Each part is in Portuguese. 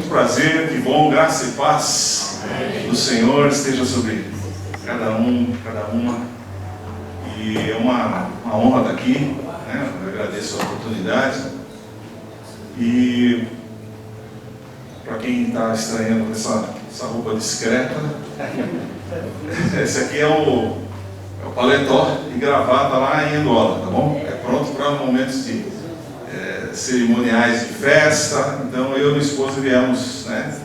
prazer, que bom, graça e paz do Senhor esteja sobre cada um, cada uma. E é uma honra estar aqui, né? Eu agradeço a oportunidade. E para quem está estranhando essa roupa discreta, esse aqui é o paletó e gravata lá em Angola, tá bom? É pronto para momentos de cerimoniais de festa. Então eu e minha esposa viemos, né,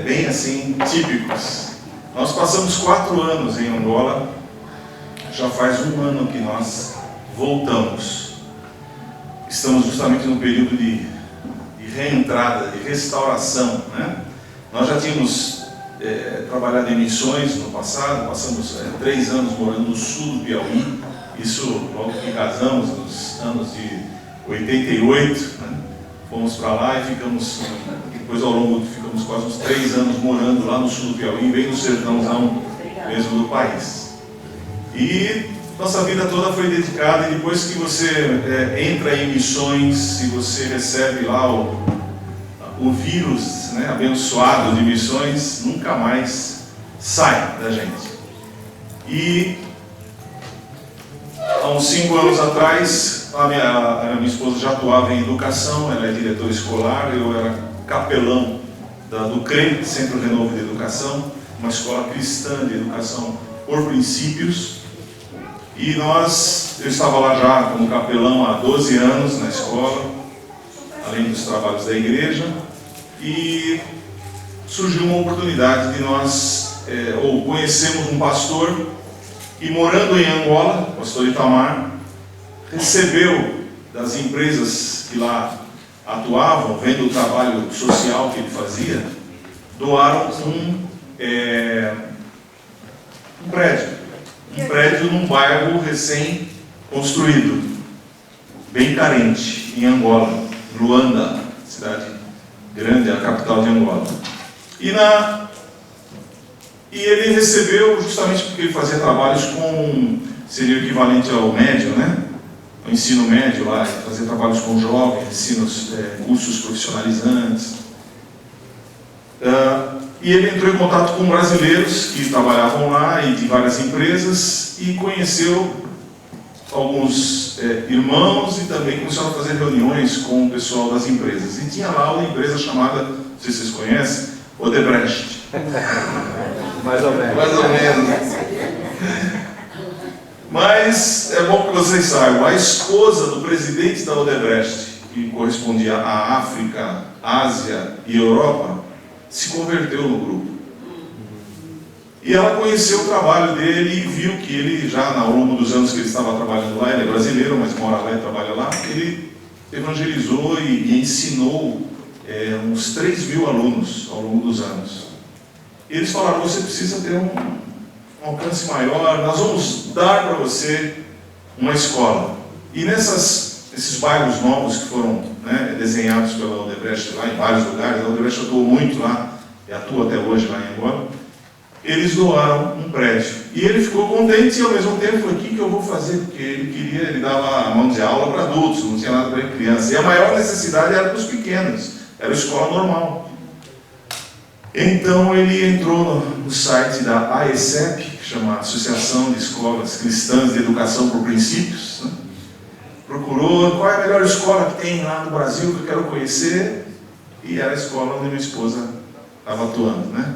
bem assim, típicos. Nós passamos 4 anos em Angola, já faz 1 ano que nós voltamos. Estamos justamente no período de reentrada, de restauração, né? Nós já tínhamos trabalhado em missões no passado, passamos 3 anos morando no sul do Piauí, isso logo que casamos, nos anos de 88, né? Fomos para lá e ficamos, depois ao longo, ficamos quase uns 3 anos morando lá no sul do Piauí, bem no sertãozão mesmo do país. E nossa vida toda foi dedicada, e depois que você entra em missões e você recebe lá o vírus, né, abençoado de missões, nunca mais sai da gente. E há uns 5 anos atrás, a minha esposa já atuava em educação, ela é diretora escolar, eu era capelão do CRE, Centro Renovo de Educação, uma escola cristã de educação por princípios. E eu estava lá já como capelão há 12 anos na escola, além dos trabalhos da igreja, e surgiu uma oportunidade de nós, conhecemos um pastor que, morando em Angola, o pastor Itamar, recebeu das empresas que lá atuavam, vendo o trabalho social que ele fazia, doaram um prédio num bairro recém-construído, bem carente, em Angola, Luanda, cidade grande, a capital de Angola. E ele recebeu, justamente porque ele fazia trabalhos seria o equivalente ao médio, né? O ensino médio lá, fazia trabalhos com jovens, cursos profissionalizantes. E ele entrou em contato com brasileiros que trabalhavam lá e de várias empresas, e conheceu alguns irmãos, e também começou a fazer reuniões com o pessoal das empresas. E tinha lá uma empresa chamada, não sei se vocês conhecem, Odebrecht. Mais ou menos. Mais ou menos. Mas é bom que vocês saibam, a esposa do presidente da Odebrecht, que correspondia à África, Ásia e Europa, se converteu no grupo. E ela conheceu o trabalho dele e viu que ele já, ao longo dos anos que ele estava trabalhando lá, ele é brasileiro, mas mora lá e trabalha lá, ele evangelizou e ensinou uns 3.000 alunos ao longo dos anos. E eles falaram: você precisa ter um alcance maior, nós vamos dar para você uma escola. E nesses bairros novos que foram, né, desenhados pela Odebrecht lá em vários lugares, a Odebrecht atuou muito lá, e atua até hoje lá em Angola, eles doaram um prédio. E ele ficou contente, e ao mesmo tempo falou: o que eu vou fazer? Porque ele dava mão de aula para adultos, não tinha nada para crianças. E a maior necessidade era para os pequenos, era a escola normal. Então ele entrou no site da AECEP, que chama Associação de Escolas Cristãs de Educação por Princípios, né? Procurou qual é a melhor escola que tem lá no Brasil que eu quero conhecer, e era a escola onde minha esposa estava atuando, né?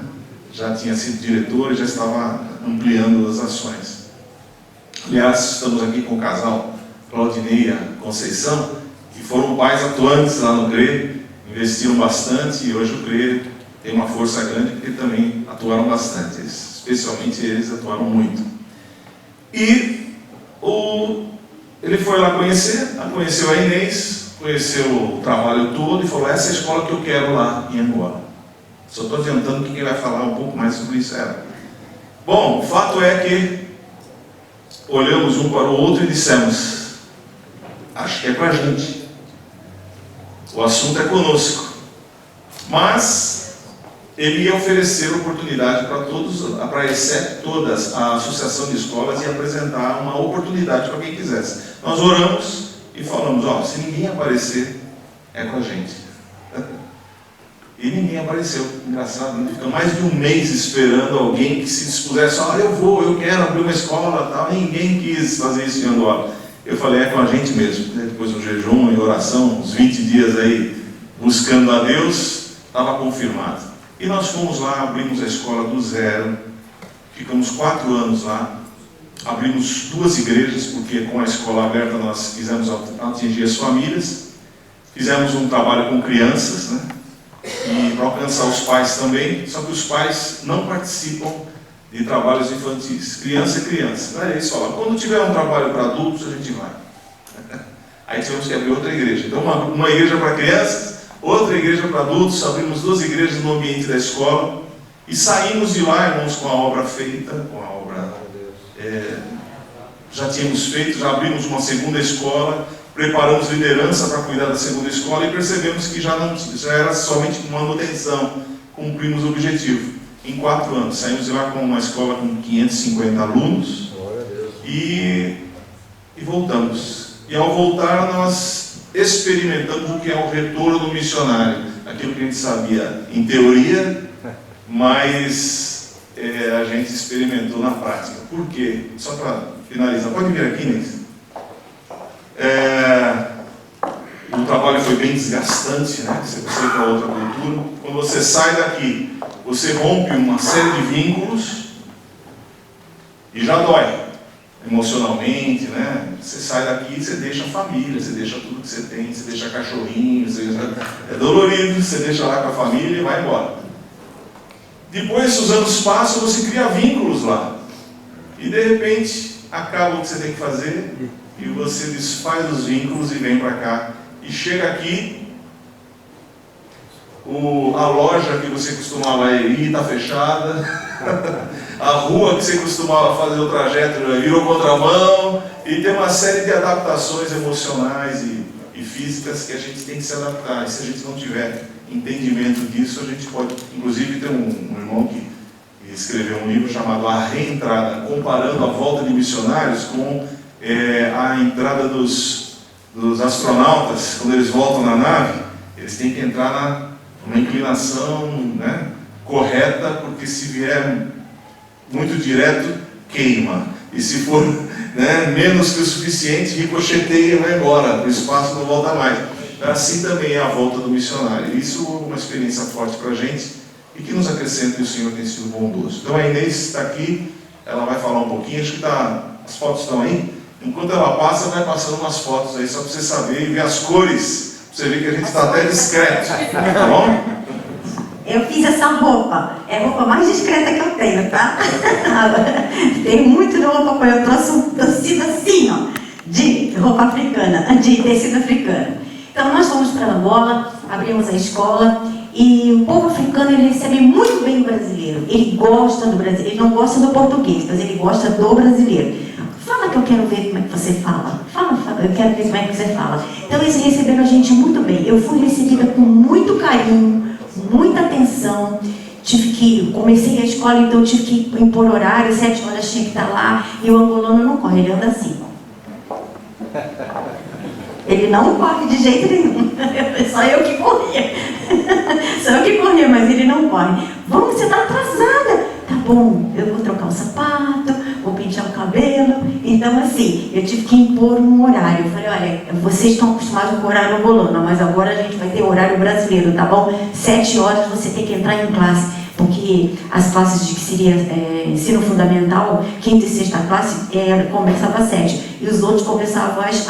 Já tinha sido diretora e já estava ampliando as ações. Aliás, estamos aqui com o casal Claudineia Conceição, que foram pais atuantes lá no CRE, investiram bastante, e hoje o CRE tem uma força grande porque também atuaram bastante, especialmente eles atuaram muito. E ele foi lá conheceu a Inês, conheceu o trabalho todo e falou: essa é a escola que eu quero lá em Angola. Só estou adiantando que quem vai falar um pouco mais sobre isso é ela. Bom, o fato é que olhamos um para o outro e dissemos: acho que é para a gente. O assunto é conosco. Mas ele ia oferecer oportunidade para todos, para exceto todas, a associação de escolas, e apresentar uma oportunidade para quem quisesse. Nós oramos e falamos: se ninguém aparecer, é com a gente. E ninguém apareceu. Engraçado, né? Ficou mais de um mês esperando alguém que se dispusesse, eu quero abrir uma escola, tal. Ninguém quis fazer isso em Angola. Eu falei, é com a gente mesmo. Depois do jejum e oração, uns 20 dias aí, buscando a Deus, estava confirmado. E nós fomos lá, abrimos a escola do zero, ficamos 4 anos lá, abrimos 2 igrejas, porque com a escola aberta nós quisemos atingir as famílias, fizemos um trabalho com crianças, né? E para alcançar os pais também, só que os pais não participam de trabalhos infantis. Criança é criança. Aí eles falam, quando tiver um trabalho para adultos, a gente vai. Aí tivemos que abrir outra igreja. Então, uma igreja para crianças, outra igreja para adultos, abrimos 2 igrejas no ambiente da escola e saímos de lá, irmãos, com a obra feita, com a obra... já tínhamos feito, já abrimos uma segunda escola, preparamos liderança para cuidar da segunda escola e percebemos que já era somente manutenção, cumprimos o objetivo. Em 4 anos, saímos de lá com uma escola com 550 alunos e voltamos. E ao voltar nós experimentamos o que é o retorno missionário, aquilo que a gente sabia em teoria, mas a gente experimentou na prática. Por quê? Só para finalizar, pode vir aqui, Inês. O trabalho foi bem desgastante, né? Você foi para outra cultura. Quando você sai daqui, você rompe uma série de vínculos e já dói emocionalmente, né? Você sai daqui e você deixa a família, você deixa tudo que você tem, você deixa cachorrinho, é dolorido, você deixa lá com a família e vai embora. Depois, os anos passam, você cria vínculos lá e de repente acaba o que você tem que fazer e você desfaz os vínculos e vem para cá. E chega aqui, a loja que você costumava ir está fechada, a rua que você costumava fazer o trajeto virou contramão, e tem uma série de adaptações emocionais e físicas que a gente tem que se adaptar. E se a gente não tiver entendimento disso, a gente pode... Inclusive tem um irmão que escreveu um livro chamado A Reentrada, comparando a volta de missionários com a entrada dos astronautas. Quando eles voltam na nave, eles têm que entrar numa inclinação, né, correta, porque se vier muito direto, queima. E se for, né, menos que o suficiente, ricocheteia e vai embora, o espaço não volta mais. Assim também é a volta do missionário. Isso é uma experiência forte para a gente e que nos acrescenta, e o Senhor tem sido bondoso. Então a Inês está aqui, ela vai falar um pouquinho, acho que as fotos estão aí. Enquanto ela passa, vai passando umas fotos aí, só para você saber e ver as cores, para você ver que a gente está até discreto, tá bom? Eu fiz essa roupa, é a roupa mais discreta que eu tenho, tá? Tem muito de roupa, eu trouxe um tecido assim, ó, de roupa africana, de tecido africano. Então nós fomos para Angola, abrimos a escola e o povo africano ele recebe muito bem o brasileiro. Ele gosta do brasileiro, ele não gosta do português, mas ele gosta do brasileiro. Fala que eu quero ver como é que você fala. Fala, eu quero ver como é que você fala. Então eles receberam a gente muito bem. Eu fui recebida com muito carinho, muita atenção. Comecei a escola, então eu tive que impor horário, 7 horas tinha que estar lá. E o angolano não corre, ele anda assim. Ele não corre de jeito nenhum. Só eu que corria. Só eu que corria, mas ele não corre. Vamos, você está atrasada. Tá bom, eu vou trocar o sapato, vou pentear o cabelo. Então, assim, eu tive que impor um horário. Eu falei, olha, vocês estão acostumados com o horário angolano, mas agora a gente vai ter horário brasileiro, tá bom? 7 horas você tem que entrar em classe, porque as classes de que seria ensino fundamental, quinta e sexta classe, começava às 7. E os outros começavam às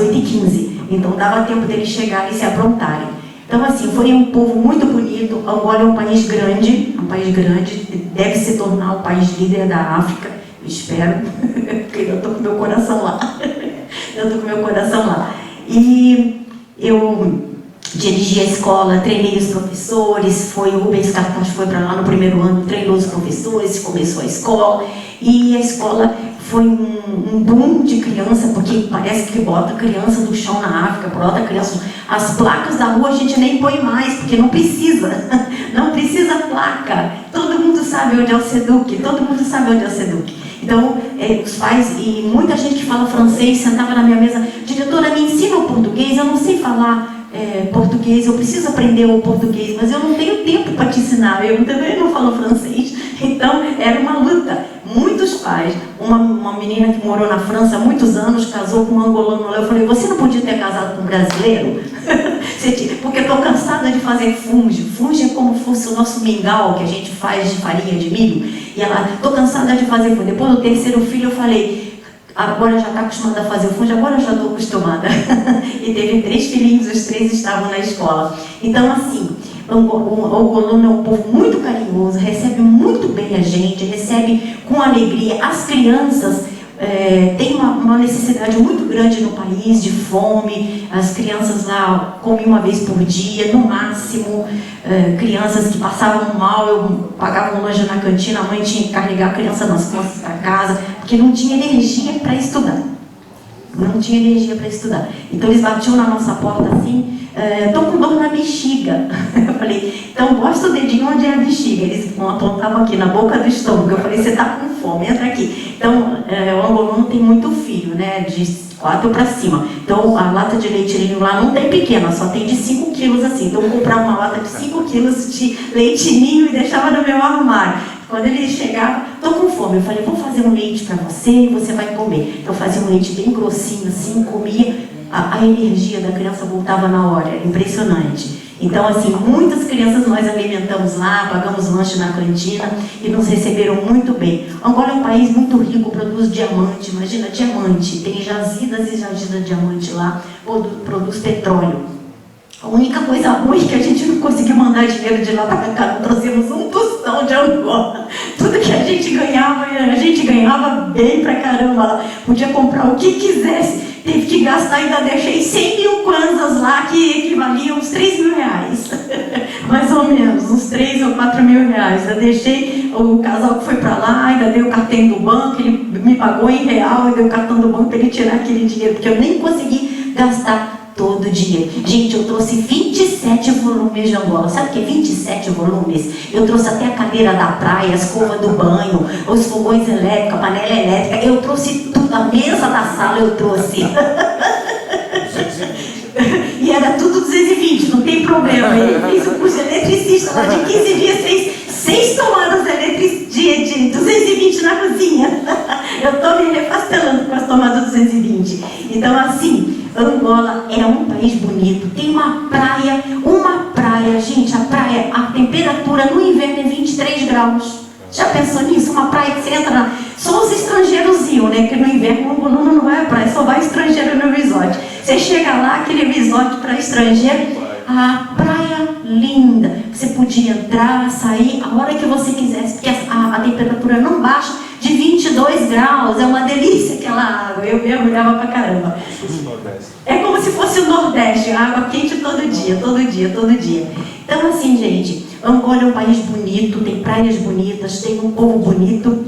8h15. Então, dava tempo deles chegarem e se aprontarem. Então, assim, foi um povo muito bonito. Angola é um país grande, deve se tornar o país líder da África, eu espero, porque eu estou com meu coração lá. E eu dirigi a escola, treinei os professores, o Rubens Cartaz foi para lá no primeiro ano, treinou os professores, começou a escola, e a escola foi um boom de criança, porque parece que bota criança do chão na África, bota criança... As placas da rua a gente nem põe mais, porque não precisa placa. Todo mundo sabe onde é o SEDUC, Então, os pais e muita gente que fala francês sentava na minha mesa, diretora, me ensina o português, eu não sei falar. português, eu preciso aprender o português, mas eu não tenho tempo para te ensinar, eu também não falo francês. Então, era uma luta. Muitos pais, uma menina que morou na França há muitos anos, casou com um angolano lá, eu falei, você não podia ter casado com um brasileiro? Porque eu estou cansada de fazer funge. Funge é como se fosse o nosso mingau que a gente faz de farinha de milho. E ela, estou cansada de fazer funge. Depois do terceiro filho eu falei, agora já está acostumada a fazer o funge, agora já estou acostumada. E teve 3 filhinhos, os 3 estavam na escola. Então assim, o angolano é um povo muito carinhoso, recebe muito bem a gente, recebe com alegria. As crianças têm uma necessidade muito grande no país de fome. As crianças lá comem uma vez por dia, no máximo. Crianças que passavam mal, eu pagava um lanche na cantina, a mãe tinha que carregar a criança nas costas para casa, porque não tinha energia para estudar. Não tinha energia para estudar. Então eles batiam na nossa porta assim, estou com dor na bexiga. Eu falei, então mostra o dedinho onde é a bexiga. Eles apontavam aqui na boca do estômago. Eu falei, você está com fome, entra aqui. Então o angolano tem muito filho, né, de 4 para cima. Então a lata de leite ninho lá não tem pequena, só tem de 5 quilos assim. Então eu comprava uma lata de 5 quilos de leite ninho e deixava no meu armário. Quando ele chegava, estou com fome, eu falei, vou fazer um leite para você e você vai comer. Então eu fazia um leite bem grossinho assim, comia, a energia da criança voltava na hora, era impressionante. Então assim, muitas crianças nós alimentamos lá, pagamos lanche na cantina e nos receberam muito bem. Angola é um país muito rico, produz diamante, imagina, diamante, tem jazidas e jazidas de diamante lá, produz petróleo. A única coisa ruim é que a gente não conseguiu mandar dinheiro de lá para cá, não trouxemos um tostão de Angola. Tudo que a gente ganhava bem pra caramba lá. Podia comprar o que quisesse, teve que gastar, ainda deixei 100 mil kwanzas lá, que equivaliam uns 3 mil reais. Mais ou menos, uns 3 ou 4 mil reais. Eu deixei, o casal que foi para lá, ainda dei o cartão do banco, ele me pagou em real, e dei o cartão do banco para ele tirar aquele dinheiro, porque eu nem consegui gastar todo o dinheiro. Gente, eu trouxe 27 volumes de Angola. Sabe o que é 27 volumes? Eu trouxe até a cadeira da praia, a escova do banho, os fogões elétricos, a panela elétrica. Eu trouxe tudo, a mesa da sala eu trouxe. E era tudo 220, não tem problema. Ele fez o curso de eletricista lá de 15 dias, fez 6 tomadas de 220 na cozinha. Eu estou me refastelando com as tomadas 220. Então assim, Angola é um país bonito, tem uma praia, gente, a temperatura no inverno é 23 graus. Já pensou nisso? Uma praia que você entra lá, só os estrangeiros iam, né? Porque no inverno o aluno não vai à praia, só vai estrangeiro no resort. Você chega lá, aquele resort para estrangeiro, a praia linda, você podia entrar, sair a hora que você quisesse, porque a temperatura não baixa de 22 graus, é uma delícia aquela água, eu mergulhava pra caramba. É como se fosse o Nordeste, água quente todo dia, todo dia, todo dia. Então assim, gente, Angola é um país bonito, tem praias bonitas, tem um povo bonito.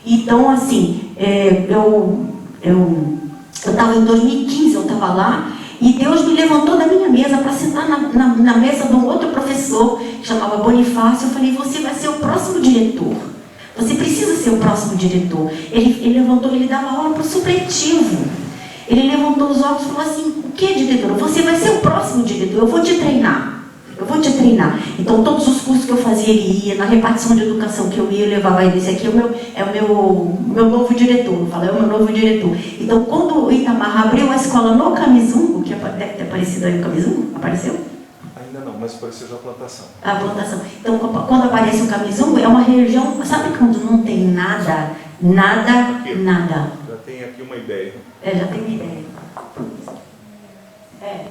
Então assim, eu estava em 2015, eu estava lá, e Deus me levantou da minha mesa para sentar na mesa de um outro professor, que chamava Bonifácio. Eu falei, você vai ser o próximo diretor. Você precisa ser o próximo diretor. Ele levantou, ele dava aula para o supletivo. Ele levantou os olhos e falou assim, o que, diretor? Você vai ser o próximo diretor, eu vou te treinar. Eu vou te treinar. Então todos os cursos que eu fazia, ele ia, na repartição de educação que eu ia, eu levava ele, esse aqui é o meu novo diretor. Eu falei, é o meu novo diretor. Então quando o Itamar abriu a escola no Camizungo, que deve ter aparecido aí o Camizungo, apareceu? Ainda não, mas apareceu já a plantação. A plantação. Então quando aparece o Camizungo, é uma região, sabe quando não tem nada? Nada. Já tem aqui uma ideia. Já tem uma ideia.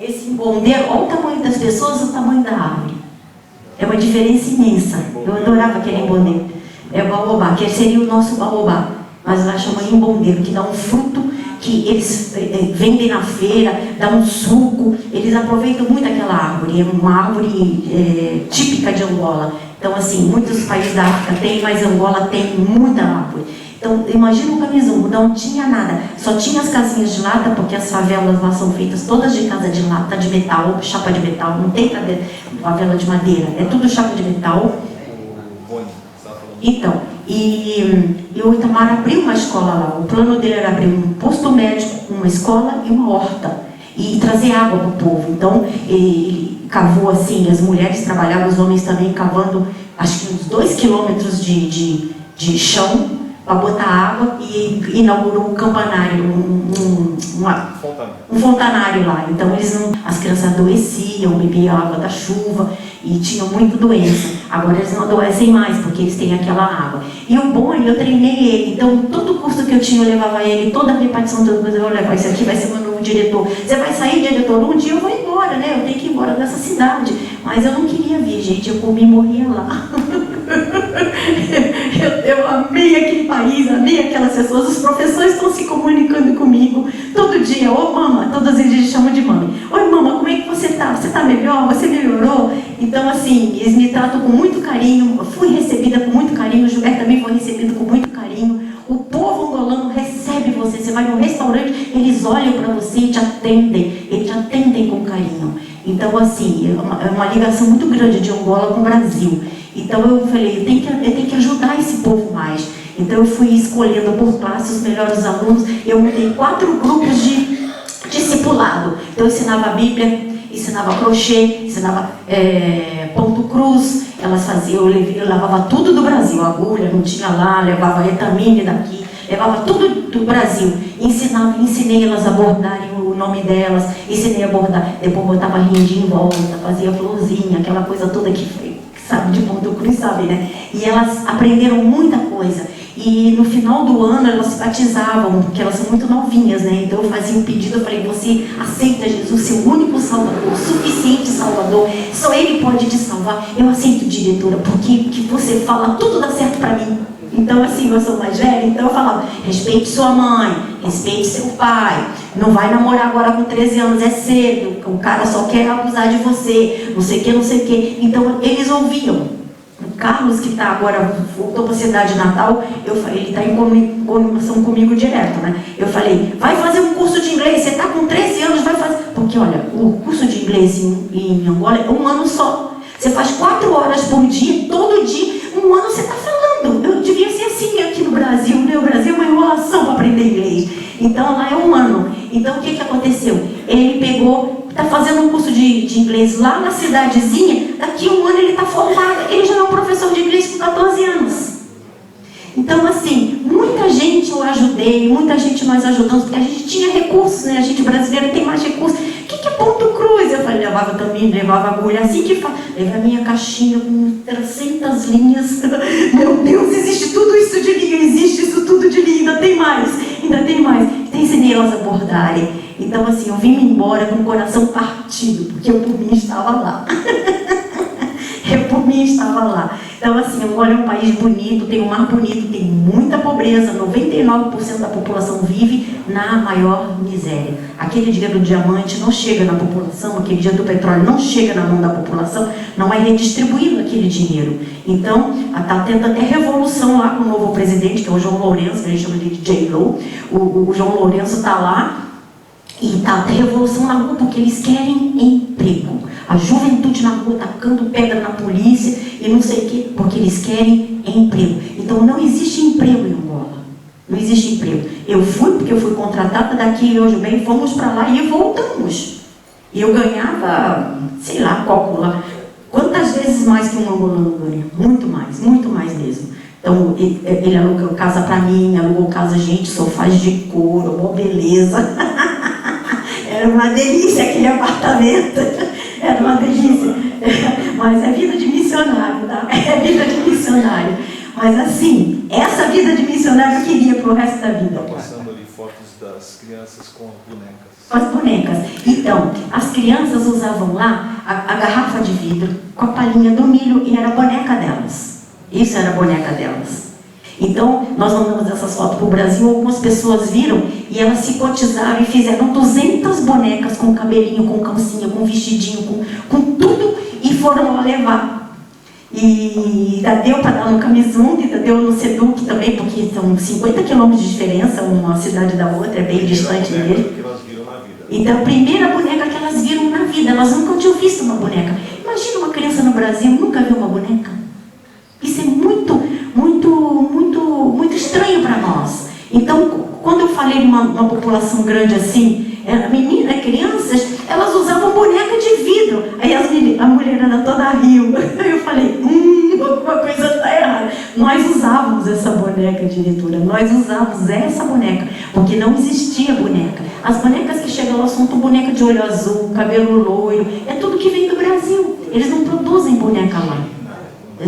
Esse embondeiro, olha o tamanho das pessoas e o tamanho da árvore. É uma diferença imensa. Eu adorava aquele embondeiro. É o baobá, que seria o nosso baobá. Mas lá chama embondeiro, que dá um fruto que eles vendem na feira, dá um suco. Eles aproveitam muito aquela árvore. É uma árvore típica de Angola. Então, assim, muitos países da África têm, mas Angola tem muita árvore. Então, imagina um Camizungo, não tinha nada, só tinha as casinhas de lata, porque as favelas lá são feitas todas de casa de lata, de metal, chapa de metal, não tem favela de madeira, é tudo chapa de metal. Então, e o Itamar abriu uma escola lá, o plano dele era abrir um posto médico, uma escola e uma horta. e trazer água para o povo. Então, ele cavou assim, as mulheres trabalhavam, os homens também cavando, acho que uns 2 quilômetros de chão para botar água, e inaugurou um campanário, um fontanário lá. Então as crianças adoeciam, bebiam água da chuva e tinham muita doença. Agora eles não adoecem mais, porque eles têm aquela água. E o bom, eu treinei ele, então todo curso que eu tinha eu levava ele, toda a repartição, toda coisa, eu levava, isso aqui vai ser meu novo diretor. Você vai sair, diretor, um dia eu vou embora, né? Eu tenho que ir embora dessa cidade. Mas eu não queria vir, gente, eu comi e morria lá. Eu amei aquele país, amei aquelas pessoas, os professores estão se comunicando comigo todo dia. Ô mama, todas eles chamam de mãe. Oi mama, como é que você está? Você está melhor? Você melhorou? Então assim, eles me tratam com muito carinho, eu fui recebida com muito carinho, o Gilberto também foi recebido com muito carinho. O povo angolano recebe você, você vai num restaurante, eles olham para você e te atendem, eles te atendem com carinho. Então assim, é uma ligação muito grande de Angola com o Brasil. Então eu falei, eu tenho que ajudar esse povo mais. Então eu fui escolhendo por classe os melhores alunos. Eu montei 4 grupos de discipulado. Então eu ensinava a Bíblia, ensinava crochê, ensinava ponto cruz. Elas faziam, eu lavava tudo do Brasil, agulha, não tinha lá, levava etamine daqui, levava tudo do Brasil. Ensinei elas a bordarem o nome delas, ensinei a bordar, depois botava rendinha em volta, fazia florzinha, aquela coisa toda que sabe, de ponto cruz, sabe, né? E elas aprenderam muita coisa. E no final do ano elas se batizavam, porque elas são muito novinhas, né? Então eu fazia um pedido, eu falei, você aceita Jesus, seu único salvador, suficiente salvador, só Ele pode te salvar. Eu aceito, diretora, porque que você fala, tudo dá certo para mim. Então assim, eu sou mais velha, então eu falava, respeite sua mãe, respeite seu pai, não vai namorar agora com 13 anos, é cedo, o cara só quer abusar de você, não sei o que, não sei o que. Então eles ouviam. O Carlos, que está agora, voltou para a cidade natal, eu falei, ele está em comunicação comigo direto, né? Eu falei, vai fazer um curso de inglês, você está com 13 anos, vai fazer. Porque olha, o curso de inglês em Angola é 1 ano só. Você faz 4 horas por dia, todo dia, 1 ano você está falando. Eu devia ser assim aqui no Brasil, né? O Brasil é uma enrolação para aprender inglês. Então lá é 1 ano. Então o que aconteceu? Ele pegou, está fazendo um curso de inglês lá na cidadezinha, daqui a 1 ano ele está formado, ele já é um professor de inglês com 14 anos. Então assim, muita gente eu ajudei, muita gente nós ajudamos, porque a gente tinha recursos, né? A gente brasileira tem mais recursos. O que é ponto cruz? Eu falei, levava também, levava agulha, assim que faz. Levei a minha caixinha com 300 linhas. Meu Deus, existe tudo isso de linha, existe isso tudo de linha, ainda tem mais. Então ensinei elas a bordarem. Então assim, eu vim embora com o coração partido, porque eu por mim estava lá. Então assim, Angola é um país bonito, tem um mar bonito, tem muita pobreza, 99% da população vive na maior miséria. Aquele dinheiro do diamante não chega na população, aquele dinheiro do petróleo não chega na mão da população, não é redistribuído aquele dinheiro. Então, está tendo até revolução lá com o novo presidente, que é o João Lourenço, que a gente chama de J-Lo. O João Lourenço está lá e está até revolução na rua, porque eles querem emprego. A juventude na rua tacando pedra na polícia e não sei o quê, porque eles querem emprego. Então não existe emprego em Angola. Não existe emprego. Eu fui, porque eu fui contratada daqui hoje bem, fomos para lá e voltamos. E eu ganhava, sei lá, calcular quantas vezes mais que um angolano ganha. Muito mais mesmo. Então ele alugou casa para mim, alugou casa, gente, sofás de couro, uma beleza. Era uma delícia aquele apartamento. Era uma delícia. Mas é vida de missionário, tá? É vida de missionário. Mas assim, essa vida de missionário eu queria pro resto da vida. Está passando ali fotos das crianças com bonecas. Com as bonecas. Então, as crianças usavam lá a garrafa de vidro com a palhinha do milho e era a boneca delas. Isso era a boneca delas. Então, nós mandamos essas fotos para o Brasil, algumas pessoas viram e elas se cotizaram e fizeram 200 bonecas com cabelinho, com calcinha, com vestidinho, com tudo e foram lá levar. E ainda deu para dar no Camisum, ainda deu no Seduc também, porque são 50 quilômetros de diferença, uma cidade da outra, é bem distante dele. Então, a primeira boneca que elas viram na vida, elas nunca tinham visto uma boneca. Imagina uma criança no Brasil, nunca viu uma boneca. Isso é muito estranho para nós. Então, quando eu falei de uma população grande assim, a menina, crianças, elas usavam boneca de vidro. Aí a mulherada toda riu. Eu falei, alguma coisa está errada. Nós usávamos essa boneca, diretora, nós usávamos essa boneca, porque não existia boneca. As bonecas que chegam lá são boneca de olho azul, cabelo loiro, é tudo que vem do Brasil. Eles não produzem boneca lá.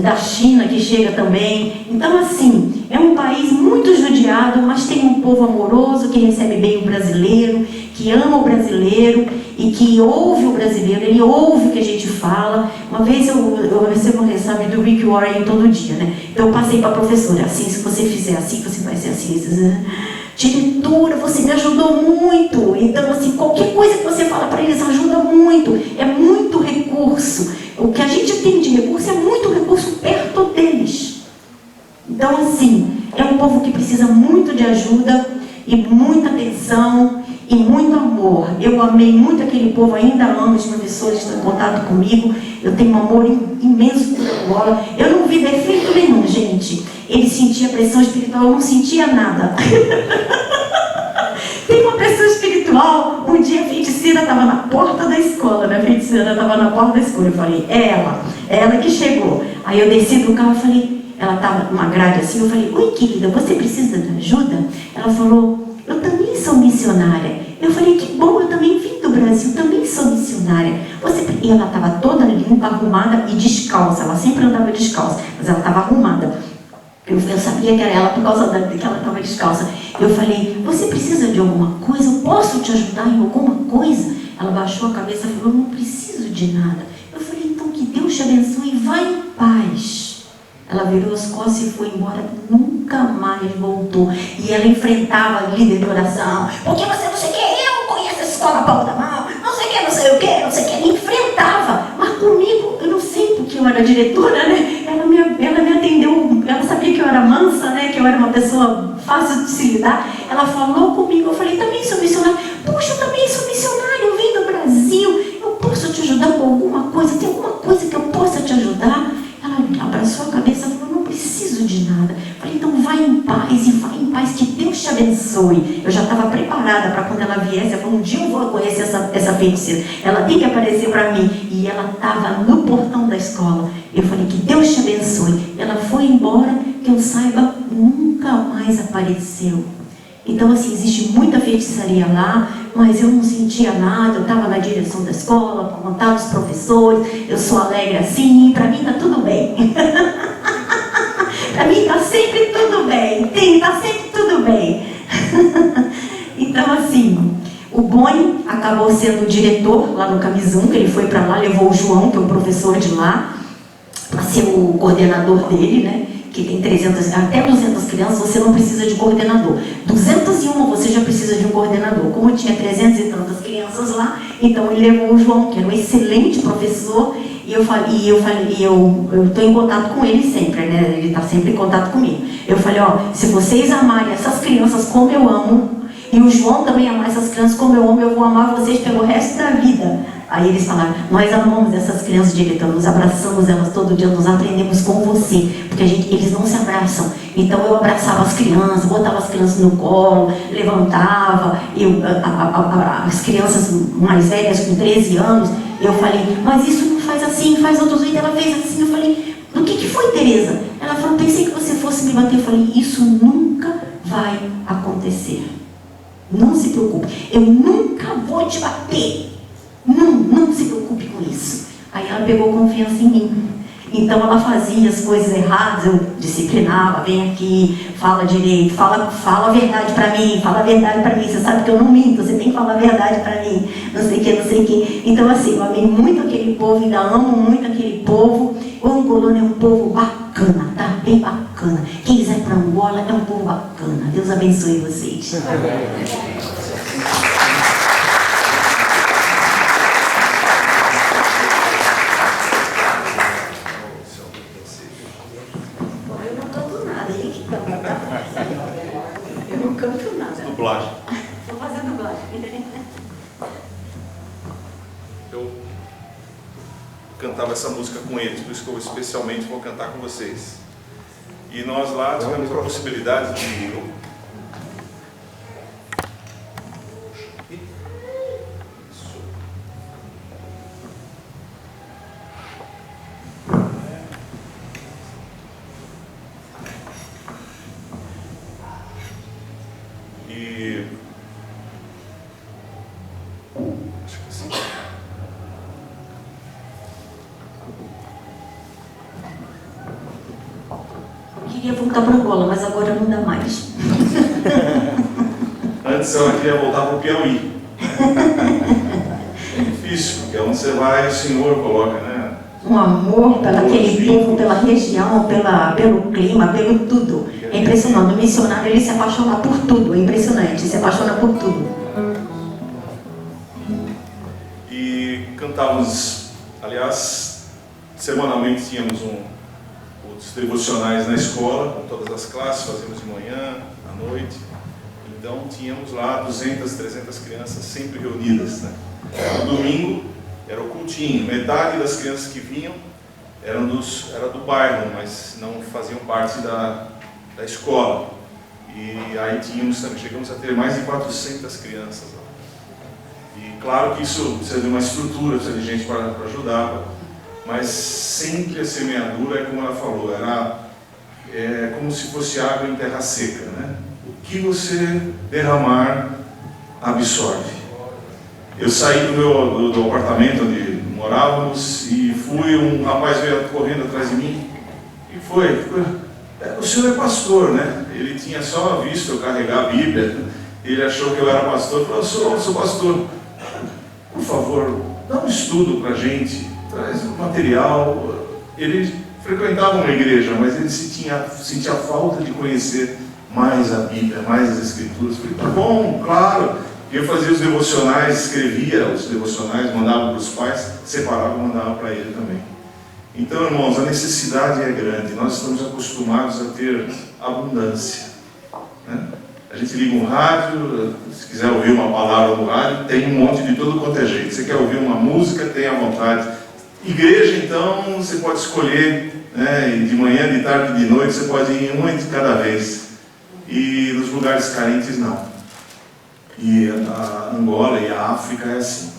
Da China que chega também. Então assim, é um país muito judiado, mas tem um povo amoroso que recebe bem o brasileiro, que ama o brasileiro e que ouve o brasileiro, ele ouve o que a gente fala. Uma vez eu recebo um exame do Rick Warren todo dia, né? Então eu passei para a professora, assim, se você fizer assim, você vai ser assim. Diretora, você me ajudou muito. Então assim, qualquer coisa que você fala para eles ajuda muito. É muito recurso. O que a gente tem de recurso é muito recurso perto deles. Então assim, é um povo que precisa muito de ajuda e muita atenção e muito amor. Eu amei muito aquele povo, ainda amo, os professores estão em contato comigo. Eu tenho um amor imenso por Angola. Eu não vi defeito nenhum, gente. Ele sentia pressão espiritual, eu não sentia nada. Tem uma pressão espiritual. Um dia a feiticeira estava na porta da escola, né? A feiticeira estava na porta da escola. Eu falei, ela que chegou. Aí eu desci do carro e falei, ela estava numa grade assim, eu falei, oi querida, você precisa de ajuda? Ela falou, eu também sou missionária. Eu falei, que bom, eu também vim do Brasil, também sou missionária. E ela estava toda limpa, arrumada e descalça. Ela sempre andava descalça, mas ela estava arrumada. Eu sabia que era ela por causa que ela estava descalça. Eu falei, você precisa de alguma coisa? Eu posso te ajudar em alguma coisa? Ela baixou a cabeça e falou, não preciso de nada. Eu falei, então que Deus te abençoe e vai em paz. Ela virou as costas e foi embora, nunca mais voltou. E ela enfrentava a líder de oração. Porque você não sei o que, eu conheço essa escola palma da mão, não sei o que, não sei o que, não sei o que. Ela enfrentava. Mas comigo, eu não sei porque eu era diretora, né? Ela me atendeu, ela sabia que eu era mansa, né? Que eu era uma pessoa fácil de se lidar. Ela falou comigo, eu falei, também sou missionária. Puxa, eu também sou missionária, eu vim do Brasil. Eu posso te ajudar com alguma coisa? Tem alguma coisa que eu possa te ajudar? Ela abraçou a cabeça e falou, não preciso de nada. Eu falei, então vai em paz e vai em paz, que Deus te abençoe. Eu já estava preparada para quando ela viesse. Eu falei, um dia eu vou conhecer essa feiticeira. Ela tem que aparecer para mim. E ela estava no portão da escola. Eu falei, que Deus te abençoe. Ela foi embora, que eu saiba, nunca mais apareceu. Então, assim, existe muita feitiçaria lá, mas eu não sentia nada. Eu estava na direção da escola, para montar os professores. Eu sou alegre assim, para mim está tudo bem. Para mim está sempre tudo bem. Está sempre tudo bem. Então, assim, o Boni acabou sendo o diretor lá no Camisum, que ele foi para lá, levou o João, que é o professor de lá, para ser o coordenador dele, né? Que tem 300, até 200 crianças, você não precisa de coordenador. 201 você já precisa de um coordenador. Como tinha 300 e tantas crianças lá, então ele levou o João, que era um excelente professor, e eu estou em contato com ele sempre, né? Ele está sempre em contato comigo. Eu falei, ó, se vocês amarem essas crianças como eu amo, e o João também amar essas crianças como eu amo, eu vou amar vocês pelo resto da vida. Aí eles falaram, nós amamos essas crianças, diretor, nos abraçamos elas todo dia, nós aprendemos com você, porque eles não se abraçam. Então eu abraçava as crianças, botava as crianças no colo, levantava, as crianças mais velhas com 13 anos, eu falei, mas isso não faz assim, faz outro jeito. Ela fez assim, eu falei, o que foi, Tereza? Ela falou, pensei que você fosse me bater. Eu falei, isso nunca vai acontecer. Não se preocupe, eu nunca vou te bater. Não se preocupe com isso. Aí ela pegou confiança em mim. Então ela fazia as coisas erradas, eu disciplinava, vem aqui, fala direito, fala a verdade para mim, fala a verdade para mim. Você sabe que eu não minto, você tem que falar a verdade para mim, não sei o que. Então assim, eu amei muito aquele povo, ainda amo muito aquele povo. O angolano é um povo bacana, tá? Bem bacana. Quem quiser ir para Angola é um povo bacana. Deus abençoe vocês. Eu não canto nada. Dublagem. Vou fazer dublagem. Eu cantava essa música com eles, por isso que eu especialmente vou cantar com vocês. E nós lá tivemos a possibilidade de... E acho que assim. Eu queria voltar para Angola, mas agora não dá mais. Antes ela queria voltar para o Piauí. É difícil, porque onde você vai, o Senhor coloca, né? Um amor pelaquele povo, pela região, pelo clima, pelo tudo. É impressionante. O missionário, ele se apaixona por tudo. É impressionante, se apaixona por tudo. E cantávamos, aliás, semanalmente tínhamos os devocionais na escola, com todas as classes, fazíamos de manhã, à noite. Então tínhamos lá 200, 300 crianças sempre reunidas, né? No domingo era o cultinho, metade das crianças que vinham era do bairro, mas não faziam parte da escola. E aí chegamos a ter mais de 400 crianças lá. E claro que isso precisa de uma estrutura, precisa de gente para ajudar, mas sempre a semeadura, é como ela falou, é como se fosse água em terra seca, né? O que você derramar, absorve. Eu saí do apartamento onde morávamos e um rapaz veio correndo atrás de mim e o senhor é pastor, né? Ele tinha só visto eu carregar a Bíblia, ele achou que eu era pastor, falou, eu sou pastor, por favor, dá um estudo pra gente, traz um material. Ele frequentava uma igreja, mas ele sentia falta de conhecer mais a Bíblia, mais as Escrituras. Eu falei, tá bom, claro. Eu fazia os devocionais, escrevia os devocionais, mandava para os pais, separava e mandava para ele também. Então, irmãos, a necessidade é grande. Nós estamos acostumados a ter abundância, né? A gente liga um rádio, se quiser ouvir uma palavra no rádio, tem um monte de todo quanto é jeito. Você quer ouvir uma música, tem à vontade. Igreja, então, você pode escolher, né? De manhã, de tarde, de noite, você pode ir em uma de cada vez. E nos lugares carentes, não. E a Angola e a África é assim.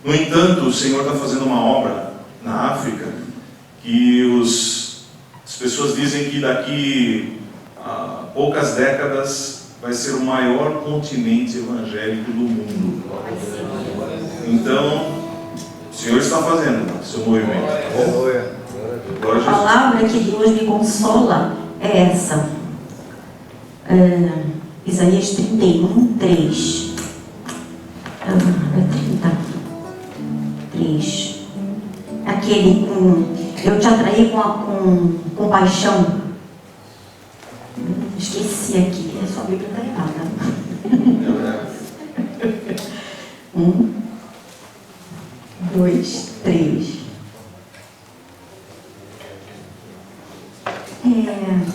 No entanto, o Senhor está fazendo uma obra na África que as pessoas dizem que daqui a poucas décadas vai ser o maior continente evangélico do mundo. Então, o Senhor está fazendo o seu movimento. A palavra que Deus me consola é essa. Isaías 31, 3. 3. Aquele eu te atraí com paixão. Esqueci aqui, a sua Bíblia está errada. 1, 2, 3.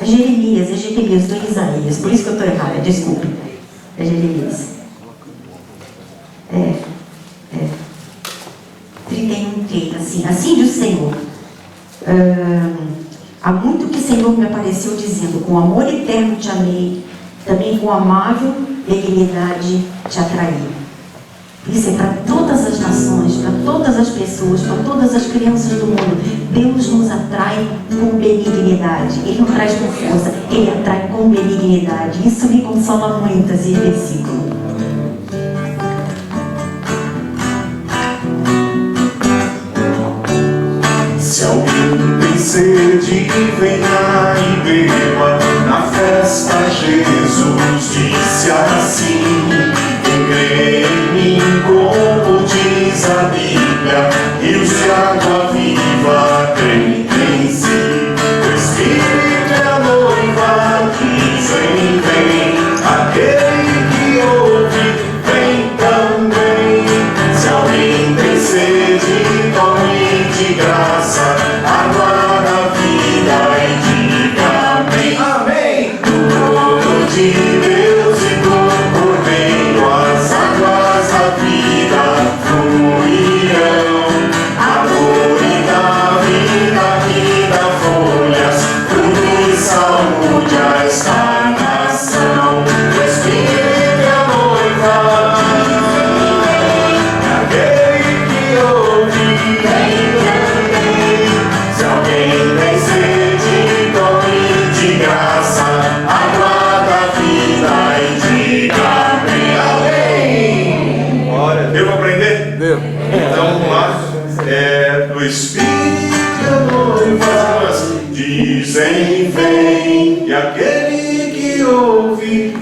É Jeremias do Isaías, por isso que eu estou errada, desculpe. É Jeremias. 31, 30, assim diz o Senhor. Há muito que o Senhor me apareceu dizendo, com amor eterno te amei, também com amável benignidade te atraí. Isso é para todas as nações, para todas as pessoas, para todas as crianças do mundo. Deus nos atrai com benignidade. Ele não traz com força, Ele atrai com benignidade. Isso me consola muito, esse versículo. Se alguém tem sede, venha e beba. Na festa Jesus disse assim: quem crê em mim, como diz a Bíblia, rios de água viva tem em si. O Espírito é a noiva, dizem vem. Aquele que ouve, vem também. Se alguém tem sede, tome de graça água da vida e diga amém.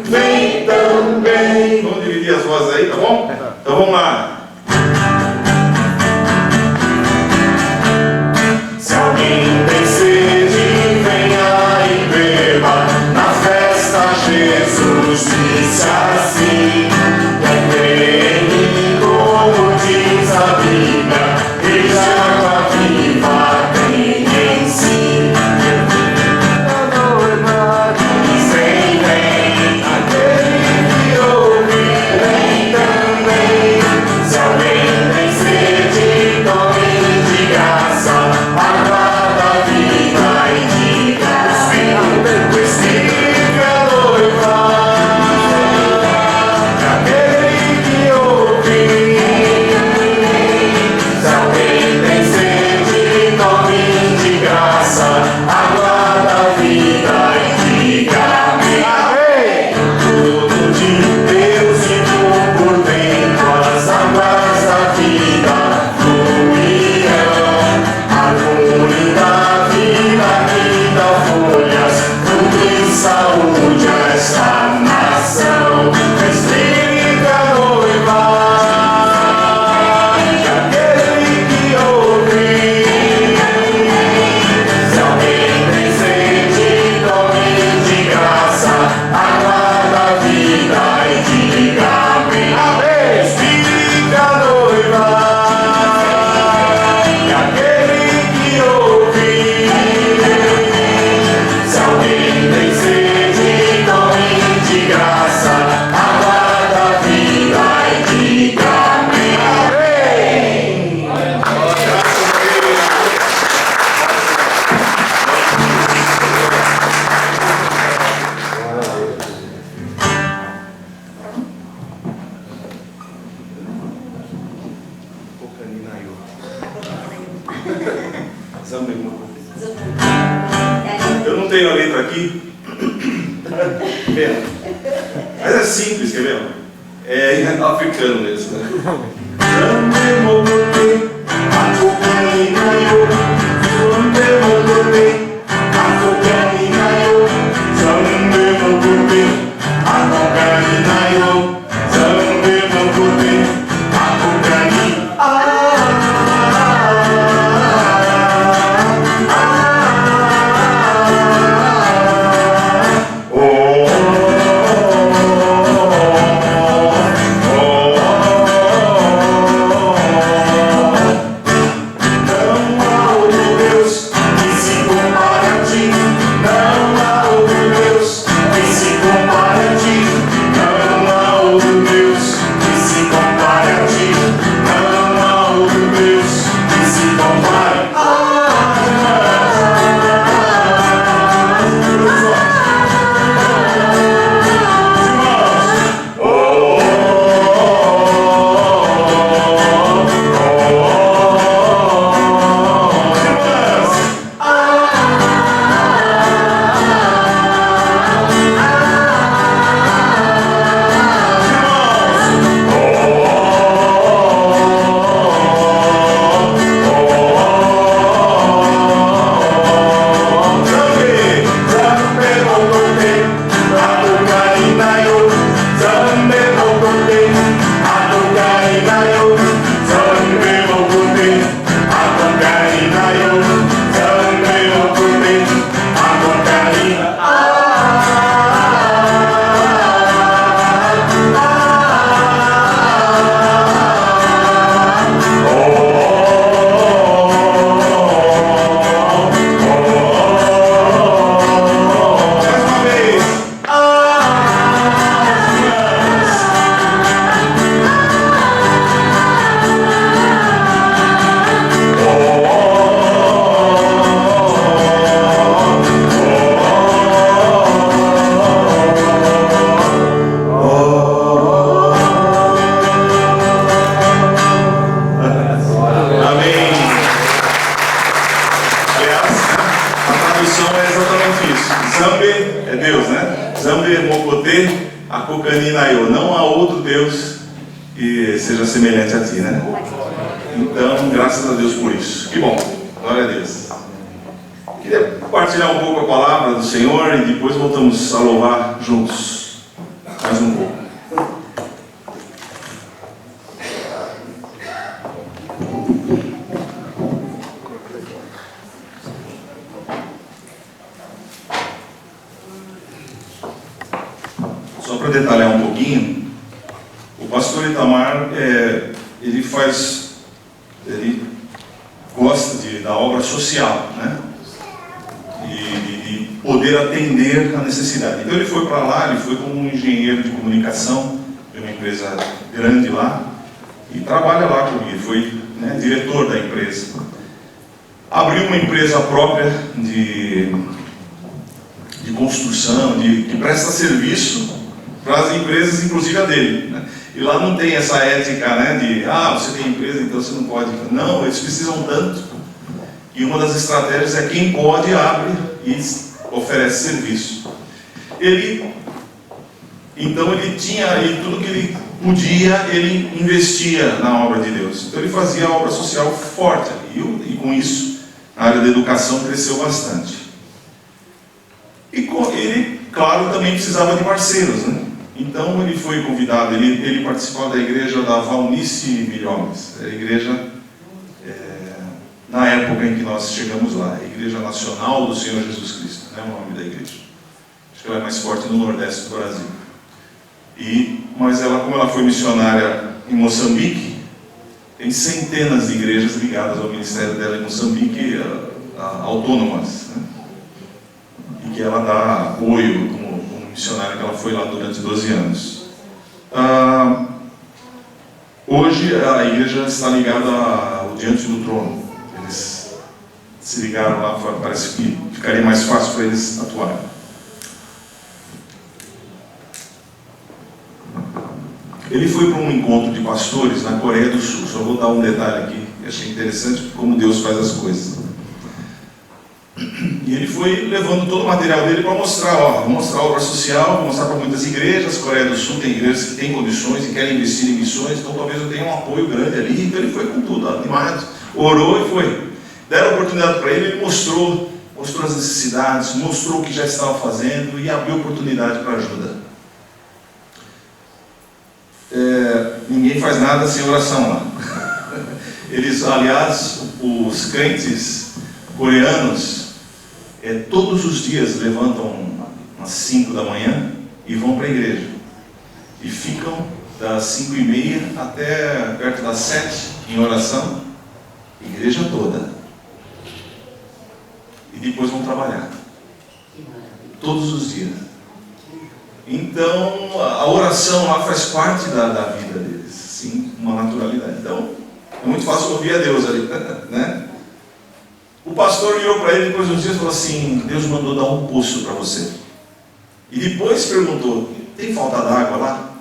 vem também. Vamos dividir as vozes aí, tá bom? Então vamos lá. Se alguém tem sede, venha e beba. Na festa Jesus disse assim: quem crê em mim, como diz a Bíblia, e de água viva tem em si. Diz vem, vem, aquele que ouve, vem também. Se alguém tem sede, tome de graça água da vida e diga: o Espírito é a noiva. Aquele que ouve, se alguém tem sede, tome de graça água da vida e diga: amém. Tudo de Deus e por dentro as águas da vida fluirão. Árvore da vida que dá folhas, fruto e saúde a esta nação. Espírito a noiva, e aquele que ouve. Se alguém tem sede, tome de graça água da vida e diga amém. Amém. Espírito a noiva, e aquele que ouve. Se alguém tem sede, tome de graça água da vida e diga amém. Amém. Graças a Deus. Eu não tenho a letra aqui. Vendo? Mas é simples, quer ver? É africano mesmo, né? Não há outro Deus que seja semelhante a ti, né? Então, graças a Deus por isso. Que bom, glória a Deus. Queria compartilhar um pouco a palavra do Senhor e depois voltamos a louvar juntos. mais um pouco. Só para detalhar um pouquinho, o pastor Itamar, ele gosta da obra social, né? E poder atender a necessidade. Então ele foi para lá, ele foi como um engenheiro de comunicação de uma empresa grande lá, e trabalha lá comigo, ele foi, né, diretor da empresa. Abriu uma empresa própria de construção, que presta serviço para as empresas, inclusive a dele, né? E lá não tem essa ética, né, de você tem empresa, então você não pode. Não, eles precisam tanto. E uma das estratégias é quem pode abre e oferece serviço. Então ele tinha, e tudo que ele podia, ele investia na obra de Deus. Então ele fazia a obra social forte ali, e com isso a área da educação cresceu bastante. E ele, claro, também precisava de parceiros, né? Então ele foi convidado, ele participava da igreja da Valnice Milhomes, a igreja, na época em que nós chegamos lá, a Igreja Nacional do Senhor Jesus Cristo, é o nome da igreja. Acho que ela é mais forte no Nordeste do Brasil. Mas ela, como ela foi missionária em Moçambique, tem centenas de igrejas ligadas ao ministério dela em Moçambique, autônomas, né? E que ela dá apoio como missionária, que ela foi lá durante 12 anos. Hoje a igreja está ligada ao Diante do Trono. Eles se ligaram lá, parece que ficaria mais fácil para eles atuarem. Ele foi para um encontro de pastores na Coreia do Sul. Só vou dar um detalhe aqui, que achei interessante como Deus faz as coisas. E ele foi levando todo o material dele para mostrar a obra social, mostrar para muitas igrejas. Coreia do Sul tem igrejas que têm condições e querem investir em missões, então talvez eu tenha um apoio grande ali. Então ele foi com tudo, animado, orou e foi. Deram a oportunidade para ele, ele mostrou as necessidades, mostrou o que já estava fazendo e abriu oportunidade para ajuda. Ninguém faz nada sem oração lá. Eles, aliás, os crentes coreanos, todos os dias levantam às 5 da manhã e vão para a igreja. E ficam das 5:30 até perto das 7 em oração, igreja toda. E depois vão trabalhar. Todos os dias. Então, a oração lá faz parte da vida deles, sim, uma naturalidade. Então, é muito fácil ouvir a Deus ali, né? O pastor virou para ele depois de uns dias e falou assim: Deus mandou dar um poço para você. E depois perguntou: tem falta d'água lá?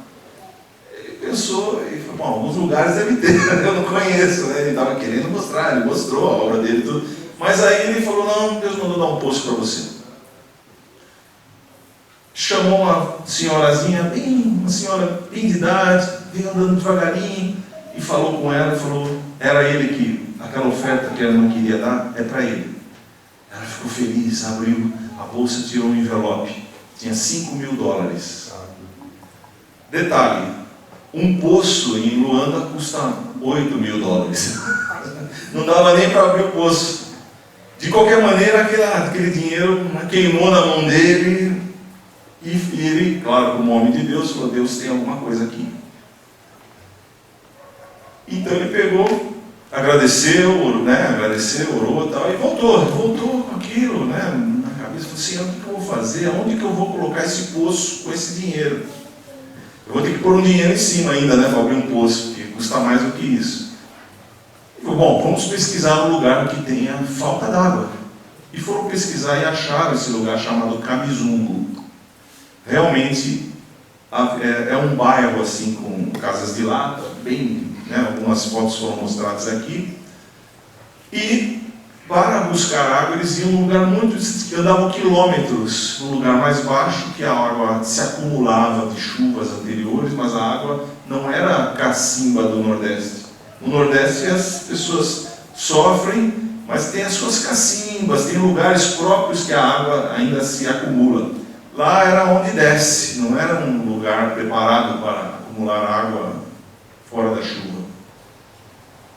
Ele pensou e falou: bom, alguns lugares deve ter, eu não conheço, né? Ele estava querendo mostrar, ele mostrou a obra dele, tudo. Mas aí ele falou: não, Deus mandou dar um poço para você. Chamou uma senhorazinha, uma senhora bem de idade, veio andando devagarinho, e falou com ela, e falou, era ele que, aquela oferta que ela não queria dar, é para ele. Ela ficou feliz, abriu a bolsa, tirou um envelope, tinha $5.000. Detalhe, um poço em Luanda custa $8.000. Não dava nem para abrir o poço. De qualquer maneira, aquele dinheiro queimou na mão dele. E ele, claro, como homem de Deus, falou: Deus tem alguma coisa aqui. Então ele pegou, agradeceu, orou e tal, e voltou com aquilo, né, na cabeça. Falou assim: o que eu vou fazer? Aonde que eu vou colocar esse poço com esse dinheiro? Eu vou ter que pôr um dinheiro em cima ainda, né, para abrir um poço, porque custa mais do que isso. E falou: bom, vamos pesquisar um lugar que tenha falta d'água. E foram pesquisar e acharam esse lugar chamado Kamizungu. Realmente é um bairro assim com casas de lata, bem, né, algumas fotos foram mostradas aqui. E para buscar água eles iam num lugar que andavam quilômetros, num lugar mais baixo, que a água se acumulava de chuvas anteriores, mas a água não era a cacimba do Nordeste. No Nordeste as pessoas sofrem, mas tem as suas cacimbas, tem lugares próprios que a água ainda se acumula. lá era onde desce, não era um lugar preparado para acumular água fora da chuva.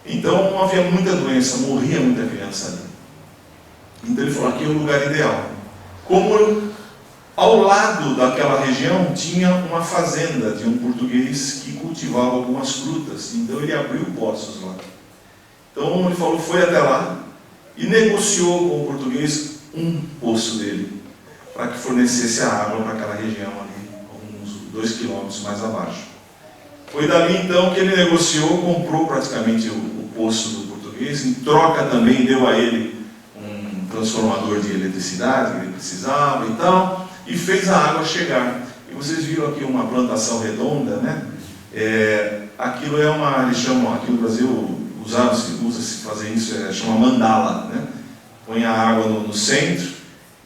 Então havia muita doença, morria muita criança ali. Então ele falou, aqui é o lugar ideal. Como ao lado daquela região tinha uma fazenda de um português que cultivava algumas frutas, então ele abriu poços lá. Então ele falou, foi até lá e negociou com o português um poço dele, para que fornecesse a água para aquela região ali, uns 2 quilômetros mais abaixo. Foi dali então que ele negociou, comprou praticamente o poço do português, em troca também deu a ele um transformador de eletricidade que ele precisava e tal, e fez a água chegar. E vocês viram aqui uma plantação redonda, né? Aquilo é uma, eles chamam, aqui no Brasil, usa-se fazer isso, chama mandala, né? Põe a água no centro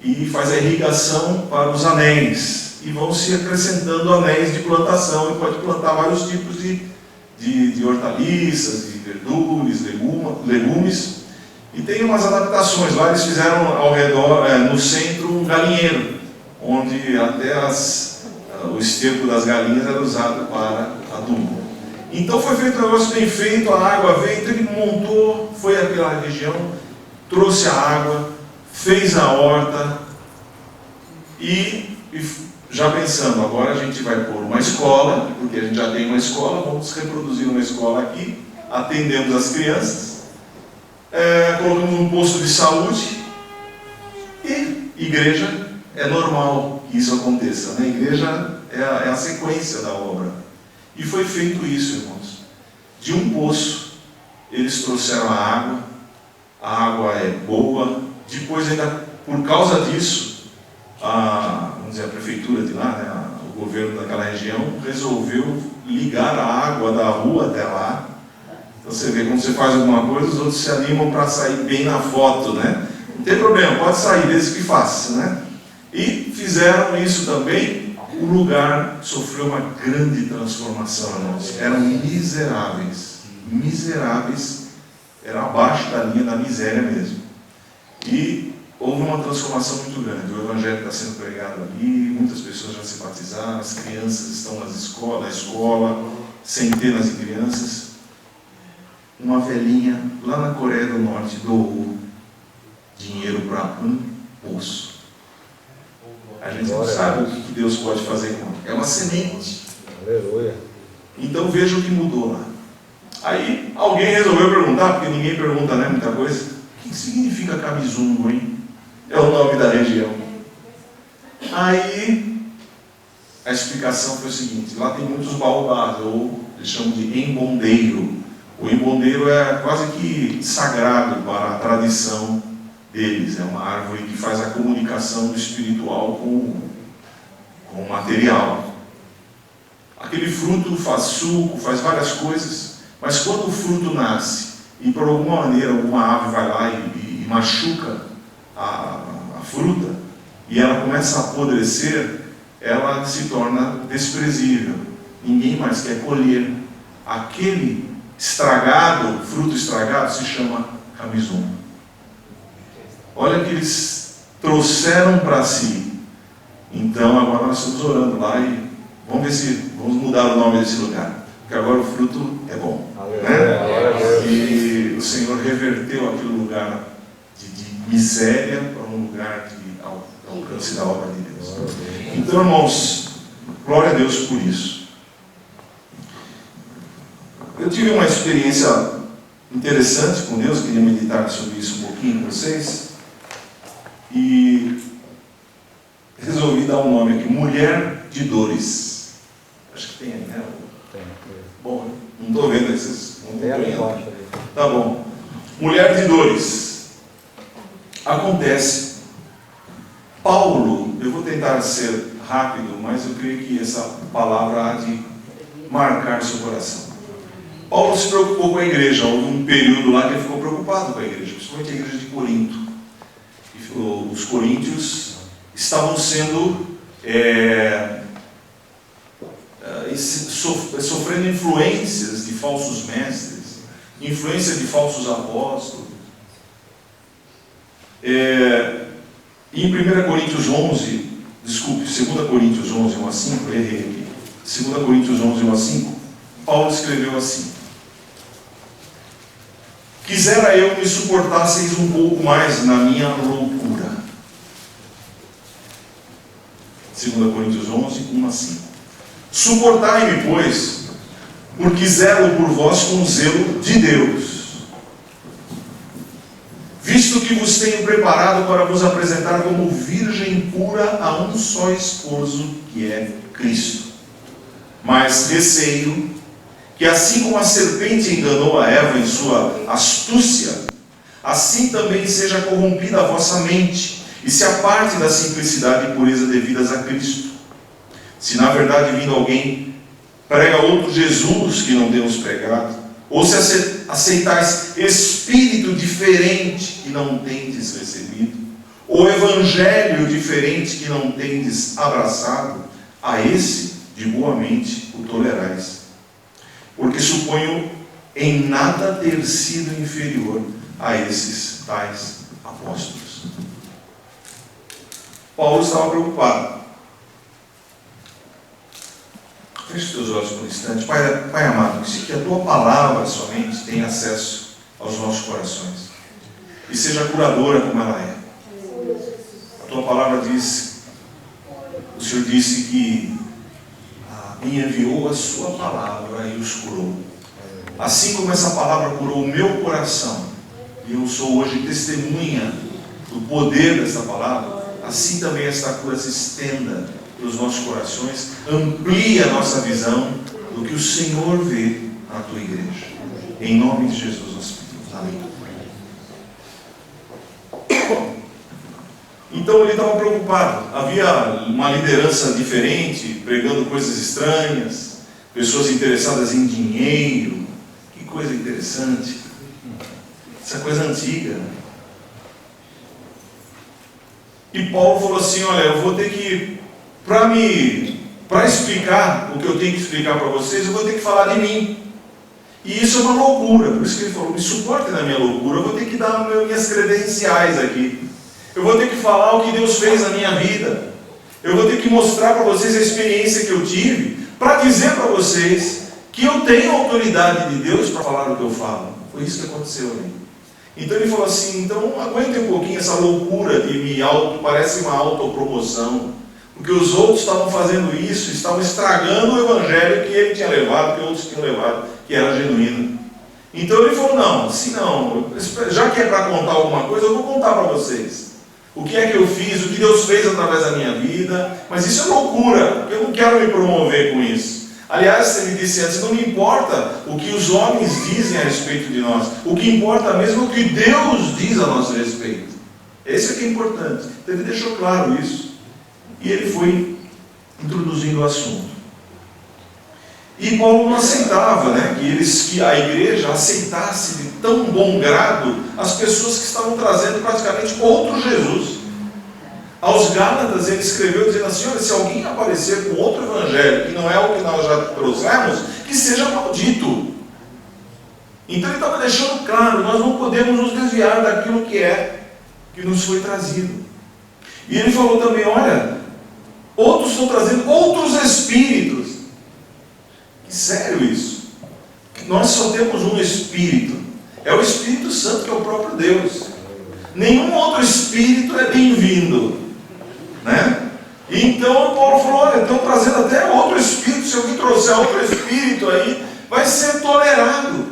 e faz a irrigação para os anéis. E vão se acrescentando anéis de plantação, e pode plantar vários tipos de hortaliças, de verduras, legumes. E tem umas adaptações lá, eles fizeram ao redor, no centro, um galinheiro, onde até o esterco das galinhas era usado para adubo. Então foi feito um negócio bem feito, a água veio, então ele montou, foi àquela região, trouxe a água, fez a horta e já pensando, agora a gente vai pôr uma escola, porque a gente já tem uma escola, vamos reproduzir uma escola aqui, atendemos as crianças, colocamos um posto de saúde e igreja. É normal que isso aconteça, né? A igreja é a sequência da obra. E foi feito isso, irmãos. De um poço, eles trouxeram a água é boa. Depois, ainda por causa disso, a prefeitura de lá, né, o governo daquela região, resolveu ligar a água da rua até lá. Então você vê, quando você faz alguma coisa, os outros se animam para sair bem na foto, né? Não tem problema, pode sair, desde que faça, né? E fizeram isso também, o lugar sofreu uma grande transformação, irmãos. Eram miseráveis, era abaixo da linha da miséria mesmo. E houve uma transformação muito grande, o evangelho está sendo pregado ali, muitas pessoas já se batizaram, as crianças estão na escola, centenas de crianças. Uma velhinha lá na Coreia do Norte doou dinheiro para um poço. A gente não sabe o que Deus pode fazer com ela. É uma semente. Aleluia. Então veja o que mudou lá. Aí alguém resolveu perguntar, porque ninguém pergunta, né, muita coisa. O que significa Kamizungo, hein? É o nome da região. Aí a explicação foi o seguinte: lá tem muitos baobás, ou eles chamam de embondeiro. O embondeiro é quase que sagrado para a tradição deles. É uma árvore que faz a comunicação do espiritual com o material. Aquele fruto faz suco, faz várias coisas, mas quando o fruto nasce e por alguma maneira alguma ave vai lá e machuca a fruta e ela começa a apodrecer, ela se torna desprezível. Ninguém mais quer colher. Aquele fruto estragado se chama Kamizungo. Olha que eles trouxeram para si. Então agora nós estamos orando lá e vamos mudar o nome desse lugar, porque agora o fruto é bom, né? E o Senhor reverteu aquele lugar de miséria para um lugar de alcance da obra de Deus. Então, irmãos, glória a Deus por isso. Eu tive uma experiência interessante com Deus, queria meditar sobre isso um pouquinho com vocês. E resolvi dar um nome aqui, Mulher de Dores. Acho que tem aí, né? Tem. Bom, não estou vendo esses. Tem ali embaixo. Tá bom. Mulher de Dores. Acontece. Paulo, eu vou tentar ser rápido, mas eu creio que essa palavra há de marcar seu coração. Paulo se preocupou com a igreja. Houve um período lá que ele ficou preocupado com a igreja, principalmente a igreja de Corinto. Os coríntios estavam sendo sofrendo influências de falsos mestres, influência de falsos apóstolos. Em 1 Coríntios 11, Desculpe, 2 Coríntios 11, 1 a 5, eu errei aqui. 2 Coríntios 11, 1 a 5, Paulo escreveu assim: quisera eu me suportasseis um pouco mais na minha loucura. 2 Coríntios 11, 1 a 5. Suportai-me, pois, porque zelo por vós com zelo de Deus, visto que vos tenho preparado para vos apresentar como virgem pura a um só esposo, que é Cristo. Mas receio que, assim como a serpente enganou a Eva em sua astúcia, assim também seja corrompida a vossa mente, e se aparte da simplicidade e pureza devidas a Cristo. Se na verdade vindo alguém prega outro Jesus que não temos pregado, ou se aceitais espírito diferente que não tendes recebido, ou evangelho diferente que não tendes abraçado, a esse de boa mente o tolerais. Porque suponho em nada ter sido inferior a esses tais apóstolos. Paulo estava preocupado. Feche os teus olhos por um instante. Pai amado, que a Tua palavra somente tenha acesso aos nossos corações e seja curadora como ela é. A Tua palavra diz, o Senhor disse que me enviou a Sua palavra e os curou. Assim como essa palavra curou o meu coração, e eu sou hoje testemunha do poder dessa palavra, assim também esta cura se estenda pelos nossos corações, amplie a nossa visão do que o Senhor vê na Tua igreja. Em nome de Jesus nós pedimos. Amém. Então ele estava preocupado. Havia uma liderança diferente, pregando coisas estranhas, pessoas interessadas em dinheiro. Que coisa interessante. Essa coisa antiga. E Paulo falou assim: olha, eu vou ter que, para explicar o que eu tenho que explicar para vocês, eu vou ter que falar de mim. E isso é uma loucura. Por isso que ele falou: me suporte na minha loucura, eu vou ter que dar minhas credenciais aqui. Eu vou ter que falar o que Deus fez na minha vida. Eu vou ter que mostrar para vocês a experiência que eu tive, para dizer para vocês que eu tenho autoridade de Deus para falar o que eu falo. Foi isso que aconteceu ali. Então ele falou assim: então aguentem um pouquinho essa loucura de parece uma autopromoção, porque os outros estavam fazendo isso, estavam estragando o evangelho que ele tinha levado, que outros tinham levado, que era genuíno. Então ele falou: não, se não, já que é para contar alguma coisa, eu vou contar para vocês o que é que eu fiz, o que Deus fez através da minha vida. Mas isso é loucura, porque eu não quero me promover com isso. Aliás, ele disse antes: não me importa o que os homens dizem a respeito de nós, o que importa mesmo é o que Deus diz a nosso respeito. Esse é que é importante. Então ele deixou claro isso. E ele foi introduzindo o assunto. E Paulo não aceitava, que a igreja aceitasse de tão bom grado as pessoas que estavam trazendo praticamente outro Jesus. Aos Gálatas ele escreveu dizendo assim: olha, se alguém aparecer com outro evangelho, que não é o que nós já trouxemos, que seja maldito. Então ele estava deixando claro: nós não podemos nos desviar daquilo que nos foi trazido. E ele falou também: olha, outros estão trazendo outros espíritos. Que sério isso? Nós só temos um Espírito. É o Espírito Santo, que é o próprio Deus. Nenhum outro Espírito é bem-vindo. Então Paulo falou: olha, estão trazendo até outro Espírito. Se alguém trouxer outro Espírito aí, vai ser tolerado.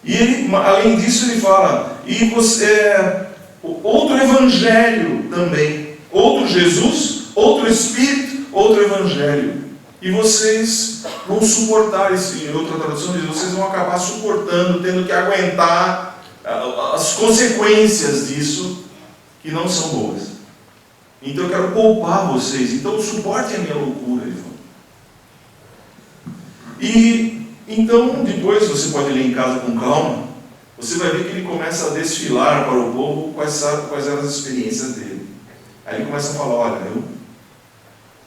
E ele, além disso, ele fala: e você, outro Evangelho também. Outro Jesus, outro Espírito, outro Evangelho. E vocês vão suportar isso. Em outra tradução diz: vocês vão acabar suportando, tendo que aguentar as consequências disso, que não são boas. Então eu quero poupar vocês. Então suportem a minha loucura, ele falou. E então depois você pode ler em casa com calma. Você vai ver que ele começa a desfilar para o povo quais eram as experiências dele. Aí ele começa a falar: olha,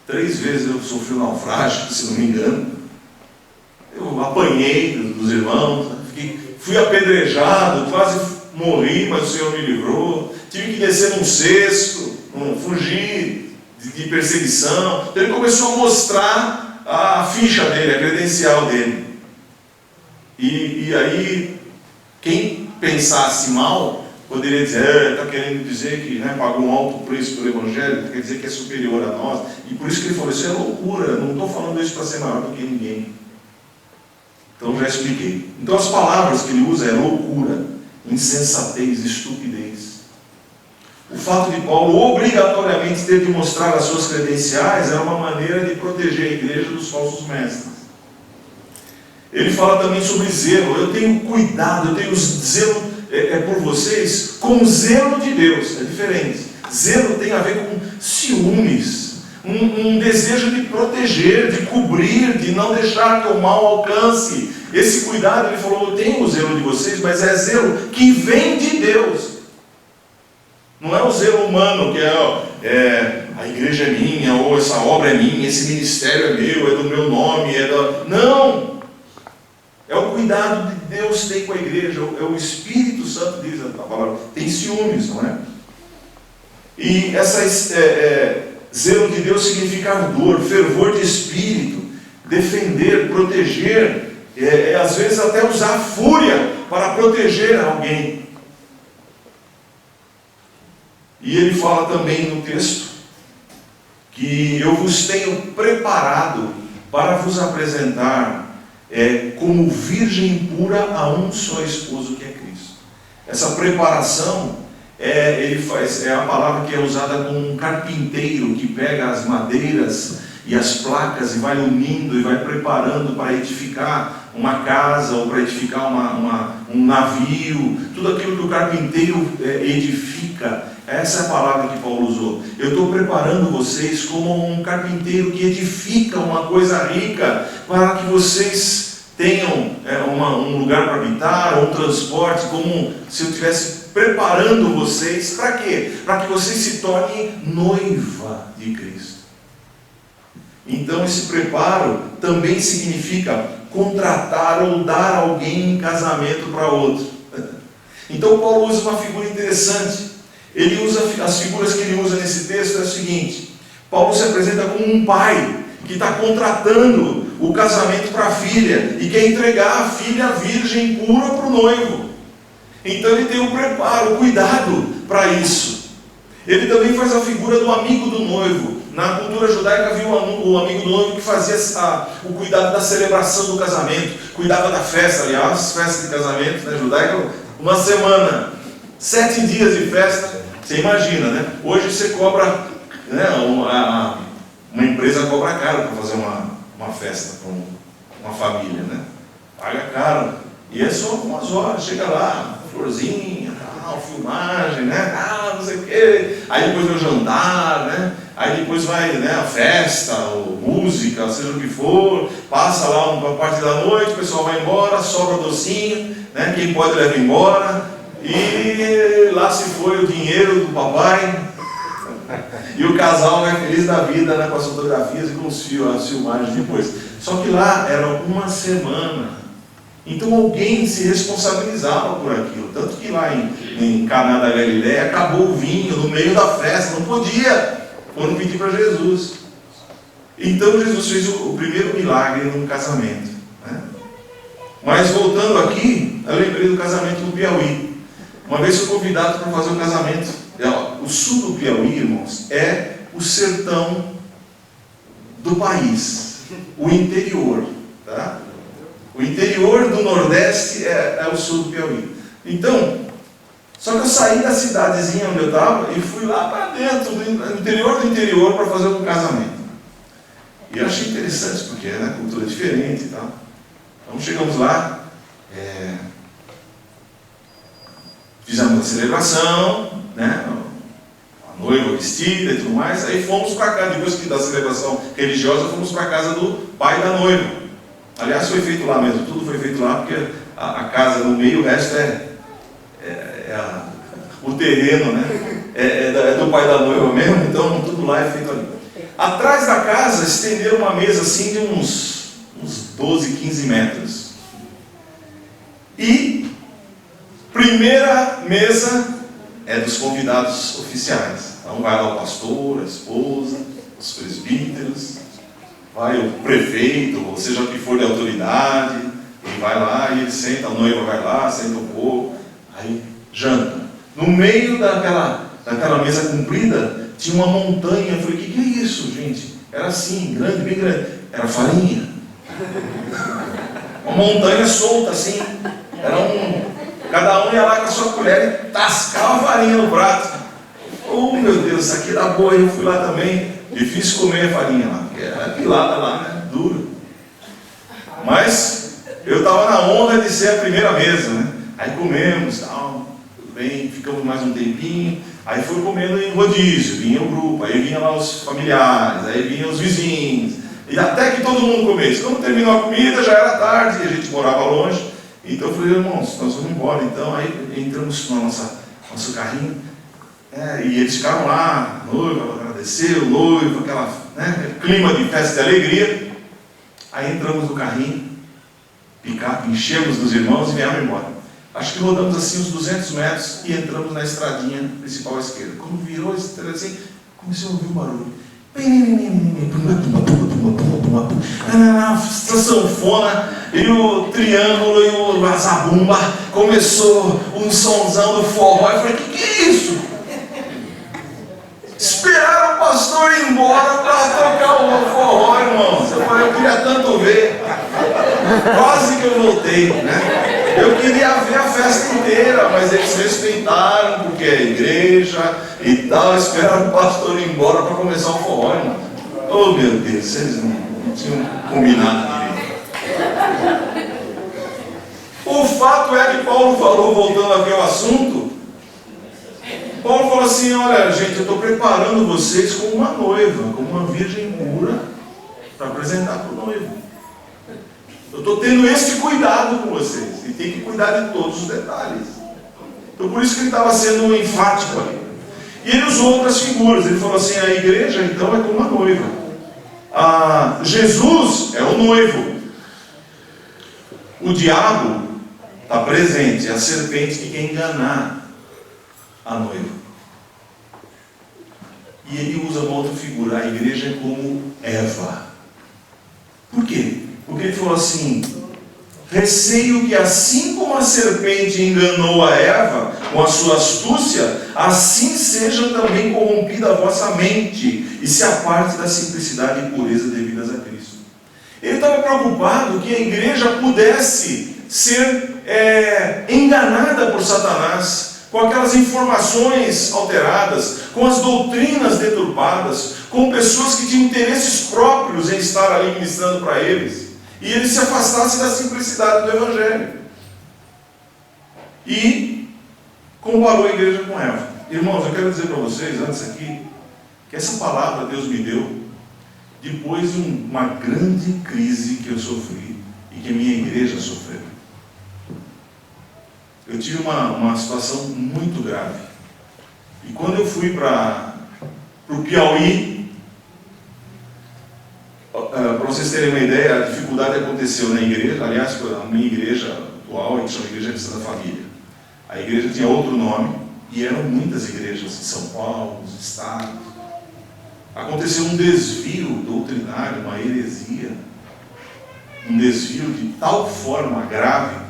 3 vezes eu sofri um naufrágio, se não me engano. Eu apanhei dos irmãos, fui apedrejado, quase morri, mas o Senhor me livrou. Tive que descer num cesto, fugir. de perseguição. Então ele começou a mostrar a ficha dele, a credencial dele. E aí, quem pensasse mal, poderia dizer, está querendo dizer que, né, pagou um alto preço pelo Evangelho, quer dizer que é superior a nós. E por isso que ele falou, isso é loucura, eu não estou falando isso para ser maior do que ninguém. Então já expliquei. Então as palavras que ele usa é loucura, insensatez, estupidez. O fato de Paulo obrigatoriamente ter de mostrar as suas credenciais é uma maneira de proteger a igreja dos falsos mestres. Ele fala também sobre zelo. Eu tenho cuidado, eu tenho zelo por vocês com zelo de Deus. É diferente. Zelo tem a ver com ciúmes, um desejo de proteger, de cobrir, de não deixar que o mal alcance. Esse cuidado, ele falou, eu tenho o zelo de vocês, mas é zelo que vem de Deus. Não é o zelo humano, que a igreja é minha, ou essa obra é minha, esse ministério é meu, é do meu nome, Não! É o cuidado que Deus tem com a igreja, é o Espírito Santo, diz a palavra, tem ciúmes, não é? E zelo de Deus significa ardor, fervor de espírito, defender, proteger, às vezes até usar fúria para proteger alguém. E ele fala também no texto que eu vos tenho preparado para vos apresentar como virgem pura a um só esposo, que é Cristo. Essa preparação é a palavra que é usada com um carpinteiro que pega as madeiras e as placas e vai unindo e vai preparando para edificar uma casa ou para edificar um navio, tudo aquilo que o carpinteiro edifica. Essa é a palavra que Paulo usou. Eu estou preparando vocês como um carpinteiro que edifica uma coisa rica para que vocês tenham um lugar para habitar, ou um transporte, como se eu estivesse preparando vocês. Para quê? Para que vocês se tornem noiva de Cristo. Então esse preparo também significa contratar ou dar alguém em casamento para outro. Então Paulo usa uma figura interessante. Ele usa, as figuras que ele usa nesse texto é o seguinte: Paulo se apresenta como um pai que está contratando o casamento para a filha e quer entregar a filha virgem pura para o noivo. Então ele tem um preparo, um cuidado para isso. Ele também faz a figura do amigo do noivo. Na cultura judaica havia o amigo do noivo que fazia o cuidado da celebração do casamento, cuidava da festa. Aliás, festa de casamento, né, judaica, uma semana, 7 dias de festa. Você imagina, né? Hoje você cobra, né, uma empresa cobra caro para fazer uma festa para uma família, né? Paga caro. E é só algumas horas, chega lá, florzinha, filmagem, né? Não sei o quê. Aí depois vem o jantar, né? Aí depois vai, né, a festa, ou música, seja o que for, passa lá uma parte da noite, o pessoal vai embora, sobra docinho, né? Quem pode leva embora. E lá se foi o dinheiro do papai. E o casal vai feliz da vida, né, com as fotografias e com as filmagens depois. Só que lá era uma semana. Então alguém se responsabilizava por aquilo. Tanto que lá em Caná da Galileia acabou o vinho no meio da festa. Não podia. Foram pedir para Jesus. Então Jesus fez o primeiro milagre num casamento, né? Mas voltando aqui, eu lembrei do casamento do Piauí. Uma vez fui convidado para fazer um casamento. O sul do Piauí, irmãos, é o sertão do país, o interior, tá? O interior do Nordeste é o sul do Piauí. Então, só que eu saí da cidadezinha onde eu estava e fui lá para dentro, no interior do interior, para fazer um casamento. E eu achei interessante, porque é, né, cultura diferente e tal. Então chegamos lá, fizemos a celebração, né, a noiva vestida e tudo mais, aí fomos para cá, depois da celebração religiosa, fomos para a casa do pai da noiva. Aliás, foi feito lá mesmo, tudo foi feito lá, porque a casa no meio, o resto o terreno, né, é do pai da noiva mesmo, então tudo lá é feito ali. Atrás da casa estenderam uma mesa assim de uns 12, 15 metros. E primeira mesa é dos convidados oficiais. Então vai lá o pastor, a esposa, os presbíteros, vai o prefeito, ou seja o que for de autoridade, ele vai lá e ele senta, a noiva vai lá, senta um pouco, aí janta. No meio daquela mesa comprida, tinha uma montanha. Eu falei, o que é isso, gente? Era assim, grande, bem grande. Era farinha. Uma montanha solta assim. Cada um ia lá com a sua colher e tascava a farinha no prato. Oh meu Deus, isso aqui dá boa. Eu fui lá também. Difícil comer a farinha lá, porque era pilada lá, né? Dura. Mas eu estava na onda de ser a primeira mesa, né? Aí comemos, tal, tudo bem, ficamos mais um tempinho. Aí foi comendo em rodízio, vinha o grupo, aí vinha lá os familiares, aí vinha os vizinhos. E até que todo mundo comesse. Quando terminou a comida, já era tarde, e a gente morava longe. Então eu falei, irmãos, nós vamos embora. Então aí entramos no nosso carrinho. E eles ficaram lá, noiva, agradeceu, noivo, aquele clima de festa de alegria. Aí entramos no carrinho, picape, enchemos dos irmãos e viemos embora. Acho que rodamos assim uns 200 metros e entramos na estradinha principal à esquerda. Quando virou a estrada assim, comecei a ouvir um barulho. A sanfona e o triângulo e a zabumba. Começou um sonzão do forró. Eu falei, que é isso? Esperaram o pastor ir embora para tocar o forró, irmãos. Eu falei, eu queria tanto ver. Quase que eu voltei, né? Eu queria ver a festa inteira, mas eles respeitaram, porque é igreja e tal, esperaram o pastor ir embora para começar o forró, irmão. Oh meu Deus, eles não tinham combinado direito. O fato é que Paulo falou, voltando aqui ao assunto, Paulo falou assim, olha gente, eu estou preparando vocês como uma noiva, como uma virgem pura, para apresentar para o noivo. Eu estou tendo esse cuidado com vocês. E tem que cuidar de todos os detalhes. Então por isso que ele estava sendo enfático ali. E ele usou outras figuras. Ele falou assim, a igreja então é como uma noiva. Jesus é o noivo. O diabo está presente. É a serpente que quer enganar a noiva. E ele usa uma outra figura. A igreja é como Eva. Por quê? Porque ele falou assim, receio que assim como a serpente enganou a Eva com a sua astúcia, assim seja também corrompida a vossa mente e se aparte da simplicidade e pureza devidas a Cristo. Ele estava preocupado que a igreja pudesse ser enganada por Satanás, com aquelas informações alteradas, com as doutrinas deturpadas, com pessoas que tinham interesses próprios em estar ali ministrando para eles. E ele se afastasse da simplicidade do Evangelho. E comparou a igreja com Eva. Irmãos, eu quero dizer para vocês, antes aqui, que essa palavra Deus me deu depois de uma grande crise que eu sofri e que a minha igreja sofreu. Eu tive uma situação muito grave. E quando eu fui para o Piauí, para vocês terem uma ideia, a dificuldade aconteceu na igreja, aliás, a minha igreja atual, que chama Igreja Cristã da Família. A igreja tinha outro nome, e eram muitas igrejas em São Paulo, nos estados. Aconteceu um desvio doutrinário, uma heresia, um desvio de tal forma grave,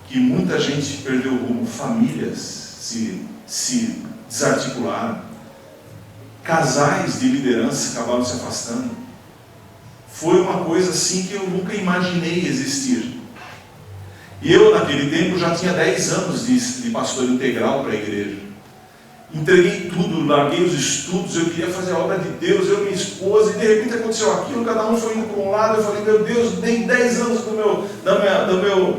que muita gente perdeu o rumo, famílias se desarticularam, casais de liderança acabaram se afastando. Foi uma coisa assim que eu nunca imaginei existir. E eu, naquele tempo, já tinha 10 anos de pastor integral para a igreja. Entreguei tudo, larguei os estudos, eu queria fazer a obra de Deus, eu e minha esposa, e de repente aconteceu aquilo, cada um foi indo para um lado. Eu falei, meu Deus, dei 10 anos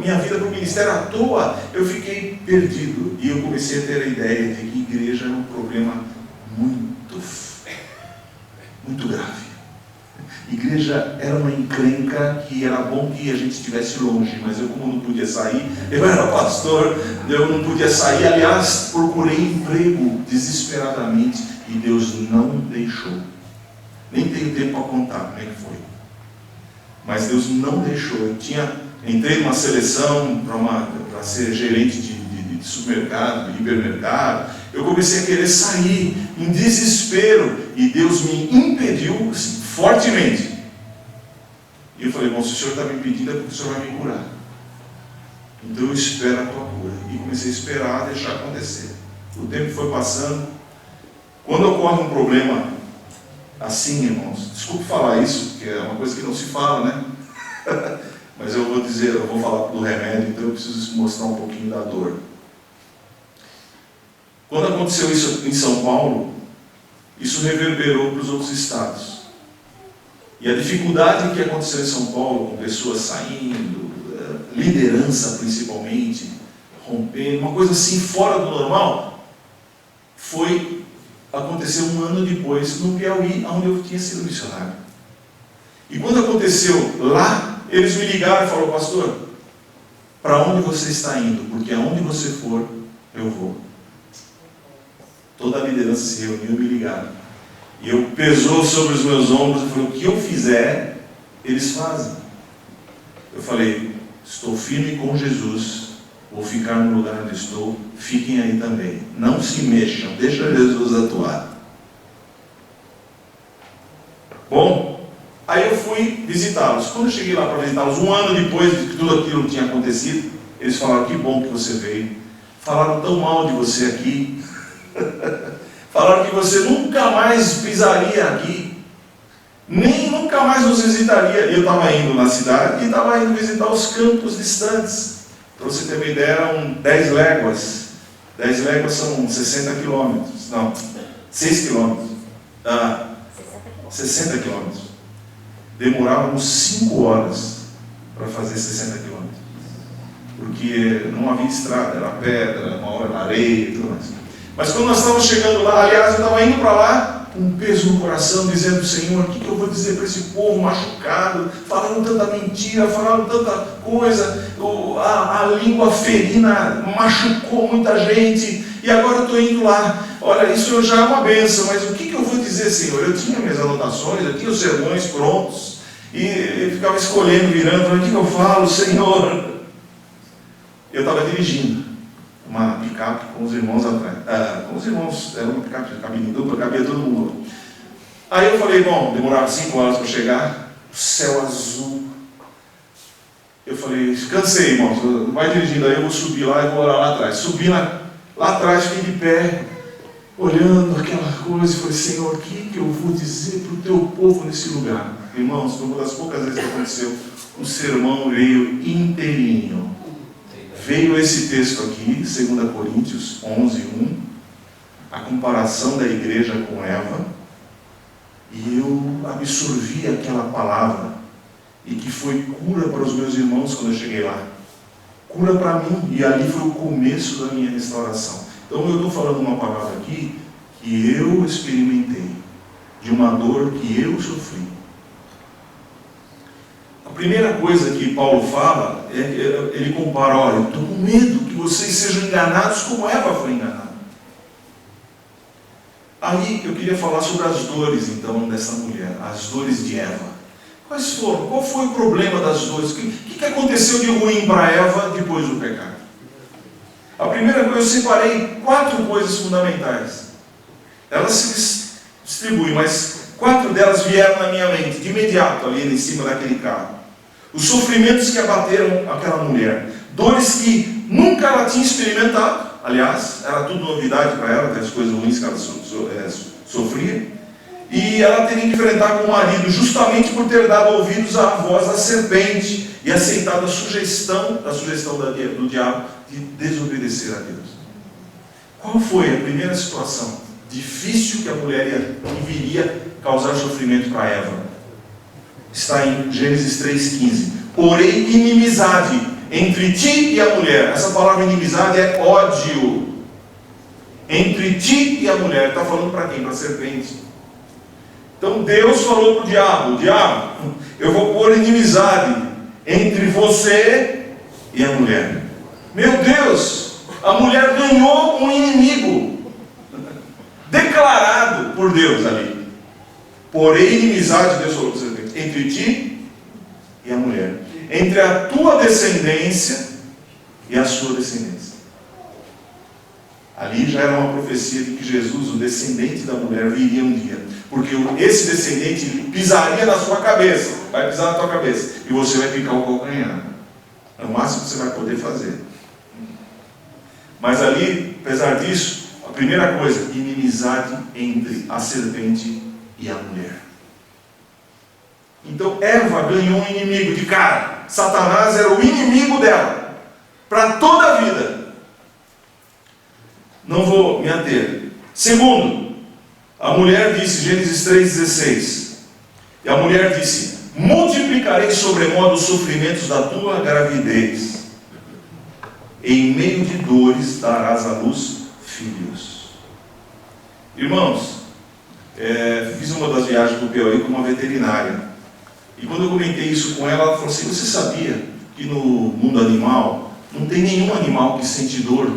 minha vida para o ministério à toa. Eu fiquei perdido. E eu comecei a ter a ideia de que igreja é um problema muito grave. Igreja era uma encrenca que era bom que a gente estivesse longe, mas eu, como não podia sair, eu era pastor, eu não podia sair. Aliás, procurei emprego desesperadamente e Deus não deixou. Nem tenho tempo para contar como é que foi, mas Deus não deixou. Eu entrei numa seleção para ser gerente de supermercado, de hipermercado. Eu comecei a querer sair em desespero e Deus me impediu assim, fortemente. E eu falei, bom, se o Senhor está me impedindo é porque o Senhor vai me curar. Então eu espero a tua cura. E comecei a esperar, deixar acontecer. O tempo foi passando. Quando ocorre um problema assim, irmãos, desculpe falar isso, porque é uma coisa que não se fala, né? Mas eu vou dizer, eu vou falar do remédio, então eu preciso mostrar um pouquinho da dor. Quando aconteceu isso em São Paulo, isso reverberou para os outros estados. E a dificuldade que aconteceu em São Paulo, com pessoas saindo, liderança principalmente, rompendo, uma coisa assim fora do normal, aconteceu um ano depois no Piauí, onde eu tinha sido missionário. E quando aconteceu lá, eles me ligaram e falaram, pastor, para onde você está indo? Porque aonde você for, eu vou. Toda a liderança se reuniu e me ligaram. E eu pesou sobre os meus ombros e falei, o que eu fizer, eles fazem. Eu falei, estou firme com Jesus, vou ficar no lugar onde estou, fiquem aí também. Não se mexam, deixa Jesus atuar. Bom, aí eu fui visitá-los. Quando eu cheguei lá para visitá-los, um ano depois de que tudo aquilo tinha acontecido, eles falaram, que bom que você veio. Falaram tão mal de você aqui. Falaram que você nunca mais pisaria aqui, nem nunca mais nos visitaria. E eu estava indo na cidade e estava indo visitar os campos distantes. Para você ter uma ideia, eram 10 léguas. 10 léguas são 60 quilômetros. Não, 6 quilômetros. 60 quilômetros. Demorávamos 5 horas para fazer 60 quilômetros. Porque não havia estrada, era pedra, uma hora na areia e tudo mais. Mas quando nós estávamos chegando lá, aliás, eu estava indo para lá, com um peso no coração, dizendo, Senhor, o que eu vou dizer para esse povo machucado, falando tanta mentira, falando tanta coisa, a língua ferina machucou muita gente, e agora eu estou indo lá. Olha, isso já é uma bênção, mas o que eu vou dizer, Senhor? Eu tinha minhas anotações, eu tinha os sermões prontos, e eu ficava escolhendo, virando, falando, o que eu falo, Senhor? Eu estava dirigindo uma picape com os irmãos atrás. Com os irmãos, era uma picape de cabine dupla, cabia todo mundo. Aí eu falei, bom, demorava 5 horas para chegar, o céu azul. Eu falei, cansei, irmãos, vai dirigindo aí, eu vou subir lá e vou orar lá atrás. Subi lá atrás, fiquei de pé, olhando aquela coisa, e falei, Senhor, o que eu vou dizer para o teu povo nesse lugar? Irmãos, foi uma das poucas vezes que aconteceu, o sermão veio inteirinho. Veio esse texto aqui, 2 Coríntios 11:1, a comparação da igreja com Eva, e eu absorvi aquela palavra, e que foi cura para os meus irmãos quando eu cheguei lá, cura para mim, e ali foi o começo da minha restauração. Então eu estou falando uma palavra aqui, que eu experimentei, de uma dor que eu sofri. A primeira coisa que Paulo fala, ele compara, olha, eu estou com medo que vocês sejam enganados como Eva foi enganada. Aí eu queria falar sobre as dores, então, dessa mulher, as dores de Eva. Quais foram? Qual foi o problema das dores? O que aconteceu de ruim para Eva depois do pecado? A primeira coisa, eu separei 4 coisas fundamentais. Elas se distribuem, mas 4 delas vieram na minha mente, de imediato, ali em cima daquele carro. Os sofrimentos que abateram aquela mulher, dores que nunca ela tinha experimentado, aliás, era tudo novidade para ela, as coisas ruins que ela sofria, e ela teria que enfrentar com o marido, justamente por ter dado ouvidos à voz da serpente e aceitado a sugestão do diabo de desobedecer a Deus. Qual foi a primeira situação difícil que a mulher viria causar sofrimento para Eva? Está em Gênesis 3,15. Porém, inimizade entre ti e a mulher. Essa palavra inimizade é ódio. Entre ti e a mulher. Está falando para quem? Para a serpente. Então Deus falou para o diabo, eu vou pôr inimizade entre você e a mulher. Meu Deus, a mulher ganhou um inimigo declarado por Deus ali. Porém, inimizade, Deus falou para você, entre ti e a mulher, entre a tua descendência e a sua descendência. Ali já era uma profecia de que Jesus, o descendente da mulher, viria um dia. Porque esse descendente pisaria na sua cabeça, vai pisar na tua cabeça, e você vai picar o calcanhar. É o máximo que você vai poder fazer. Mas ali, apesar disso, a primeira coisa, inimizade entre a serpente e a mulher. Então Eva ganhou um inimigo de cara. Satanás era o inimigo dela, para toda a vida. Não vou me ater. Segundo, a mulher disse, Gênesis 3,16, e a mulher disse: multiplicarei sobremodo os sofrimentos da tua gravidez, em meio de dores darás à luz filhos. Irmãos, fiz uma das viagens para o Piauí com uma veterinária, e quando eu comentei isso com ela, ela falou assim: você sabia que no mundo animal não tem nenhum animal que sente dor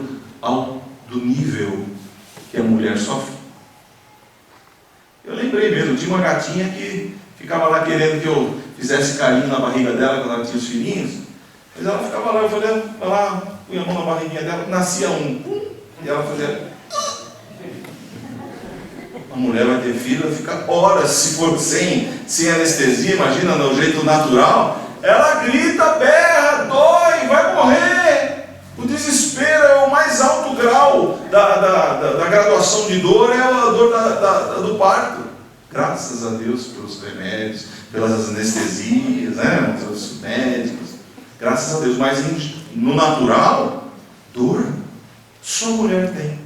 do nível que a mulher sofre? Eu lembrei mesmo, tinha uma gatinha que ficava lá querendo que eu fizesse carinho na barriga dela quando ela tinha os filhinhos, mas ela ficava lá, eu falei, vai lá, punha a mão na barriguinha dela, nascia um, e ela fazia. A mulher vai ter filho, fica horas, se for sem anestesia, imagina no jeito natural, ela grita, berra, dói, vai morrer. O desespero é o mais alto grau da graduação de dor, é a dor do parto. Graças a Deus pelos remédios, pelas anestesias, né, pelos médicos, graças a Deus. Mas no natural, dor só a mulher tem,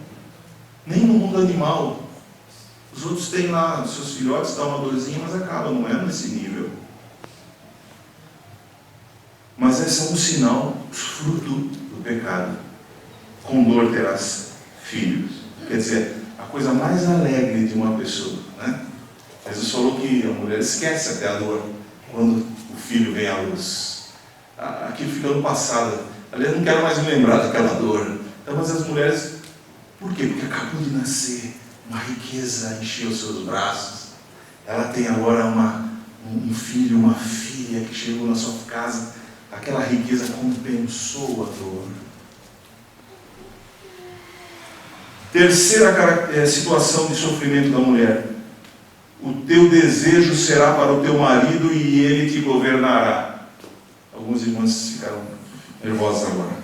nem no mundo animal. Os outros têm lá, os seus filhotes dão uma dorzinha, mas acaba, não é nesse nível. Mas esse é um sinal, fruto do pecado. Com dor terás filhos. Quer dizer, a coisa mais alegre de uma pessoa, né? Jesus falou que a mulher esquece até a dor quando o filho vem à luz. Aquilo fica no passado. Aliás, não quero mais me lembrar daquela dor. Então, mas as mulheres, por quê? Porque acabou de nascer, uma riqueza encheu os seus braços. Ela tem agora um filho, uma filha que chegou na sua casa. Aquela riqueza compensou a dor. Terceira situação de sofrimento da mulher: o teu desejo será para o teu marido e ele te governará. Alguns irmãos ficaram nervosos agora.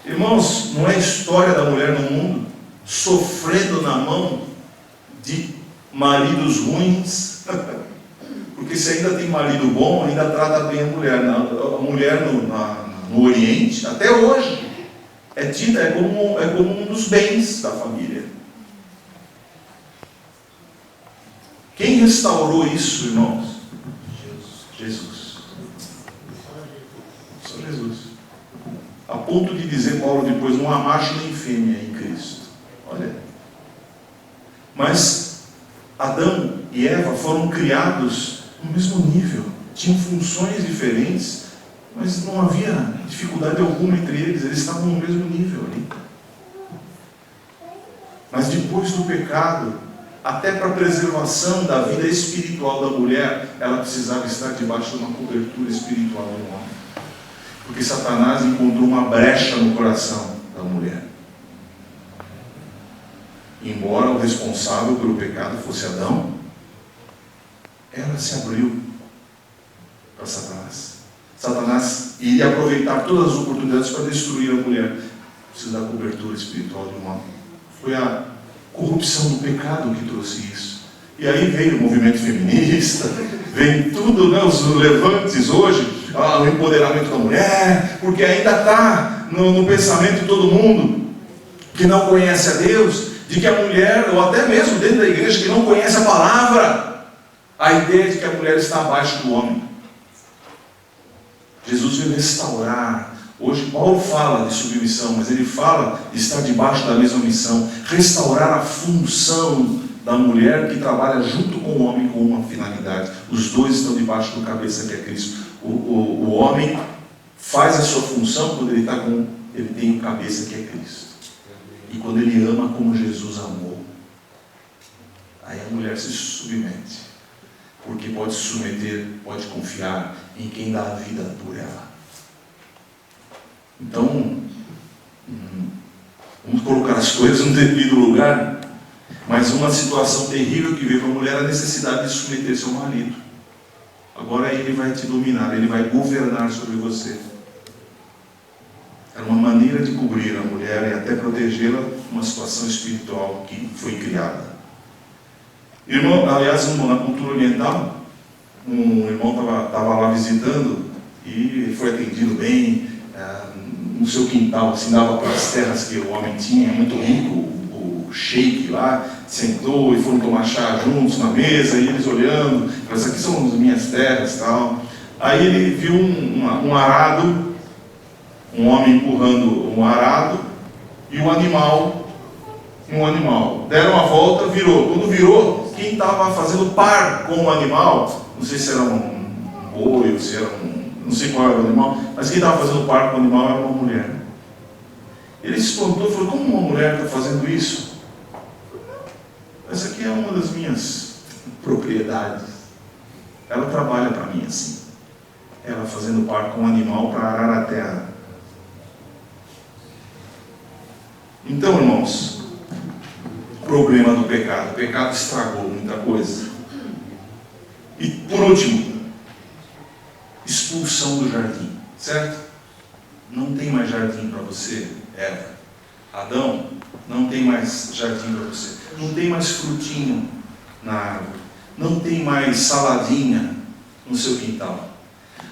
Irmãos, não é a história da mulher no mundo sofrendo na mão de maridos ruins? Porque se ainda tem marido bom, ainda trata bem a mulher. A mulher no Oriente, até hoje, é tida como um dos bens da família. Quem restaurou isso, irmãos? Jesus. Só Jesus. A ponto de dizer Paulo depois, não há macho nem fêmea em Cristo. Olha. Mas Adão e Eva foram criados no mesmo nível. Tinham funções diferentes, mas não havia dificuldade alguma entre eles. Eles estavam no mesmo nível ali. Mas depois do pecado, até para a preservação da vida espiritual da mulher, ela precisava estar debaixo de uma cobertura espiritual do homem. Porque Satanás encontrou uma brecha no coração da mulher. Embora o responsável pelo pecado fosse Adão, ela se abriu para Satanás. Satanás iria aproveitar todas as oportunidades para destruir a mulher. Precisa da cobertura espiritual de um homem. Foi a corrupção do pecado que trouxe isso. E aí veio o movimento feminista, vem tudo, né, os levantes hoje, o empoderamento da mulher, porque ainda está no pensamento de todo mundo que não conhece a Deus, de que a mulher, ou até mesmo dentro da igreja, que não conhece a palavra, a ideia de que a mulher está abaixo do homem. Jesus veio restaurar. Hoje Paulo fala de submissão, mas ele fala de estar debaixo da mesma missão, restaurar a função da mulher que trabalha junto com o homem com uma finalidade. Os dois estão debaixo do cabeça que é Cristo. O homem faz a sua função quando ele tem o cabeça que é Cristo. E quando ele ama como Jesus amou, aí a mulher se submete. Porque pode se submeter, pode confiar em quem dá a vida por ela. Então, Vamos colocar as coisas no devido lugar. Mas uma situação terrível que veio para a mulher é a necessidade de submeter-se ao marido. Agora ele vai te dominar, ele vai governar sobre você. Era uma maneira de cobrir a mulher e até protegê-la numa situação espiritual que foi criada. Irmão, aliás, na cultura oriental, um irmão estava lá visitando e foi atendido bem, no seu quintal, assim, dava para as terras que o homem tinha, muito rico, o sheik lá, sentou e foram tomar chá juntos na mesa, e eles olhando, essas aqui são as minhas terras e tal. Aí ele viu um arado, um homem empurrando um arado e um animal. Deram a volta, virou. Quando virou, quem estava fazendo par com o animal, não sei se era um boi ou se era não sei qual era o animal, mas quem estava fazendo par com o animal era uma mulher. Ele se espantou e falou: como uma mulher está fazendo isso? Essa aqui é uma das minhas propriedades. Ela trabalha para mim assim. Ela fazendo par com o animal para arar a terra. Então, irmãos, o problema do pecado. O pecado estragou muita coisa. E por último, expulsão do jardim, certo? Não tem mais jardim para você, Eva. Adão, não tem mais jardim para você. Não tem mais frutinho na árvore. Não tem mais saladinha no seu quintal.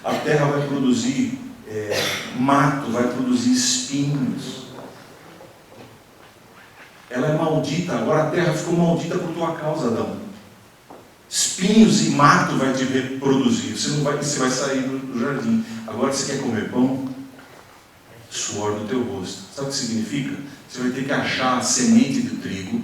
A terra vai produzir mato, vai produzir espinhos. Ela é maldita, agora a terra ficou maldita por tua causa, Adão. Espinhos e mato vai te reproduzir. Você vai sair do jardim. Agora você quer comer pão? Suor do teu rosto. Sabe o que significa? Você vai ter que achar a semente do trigo,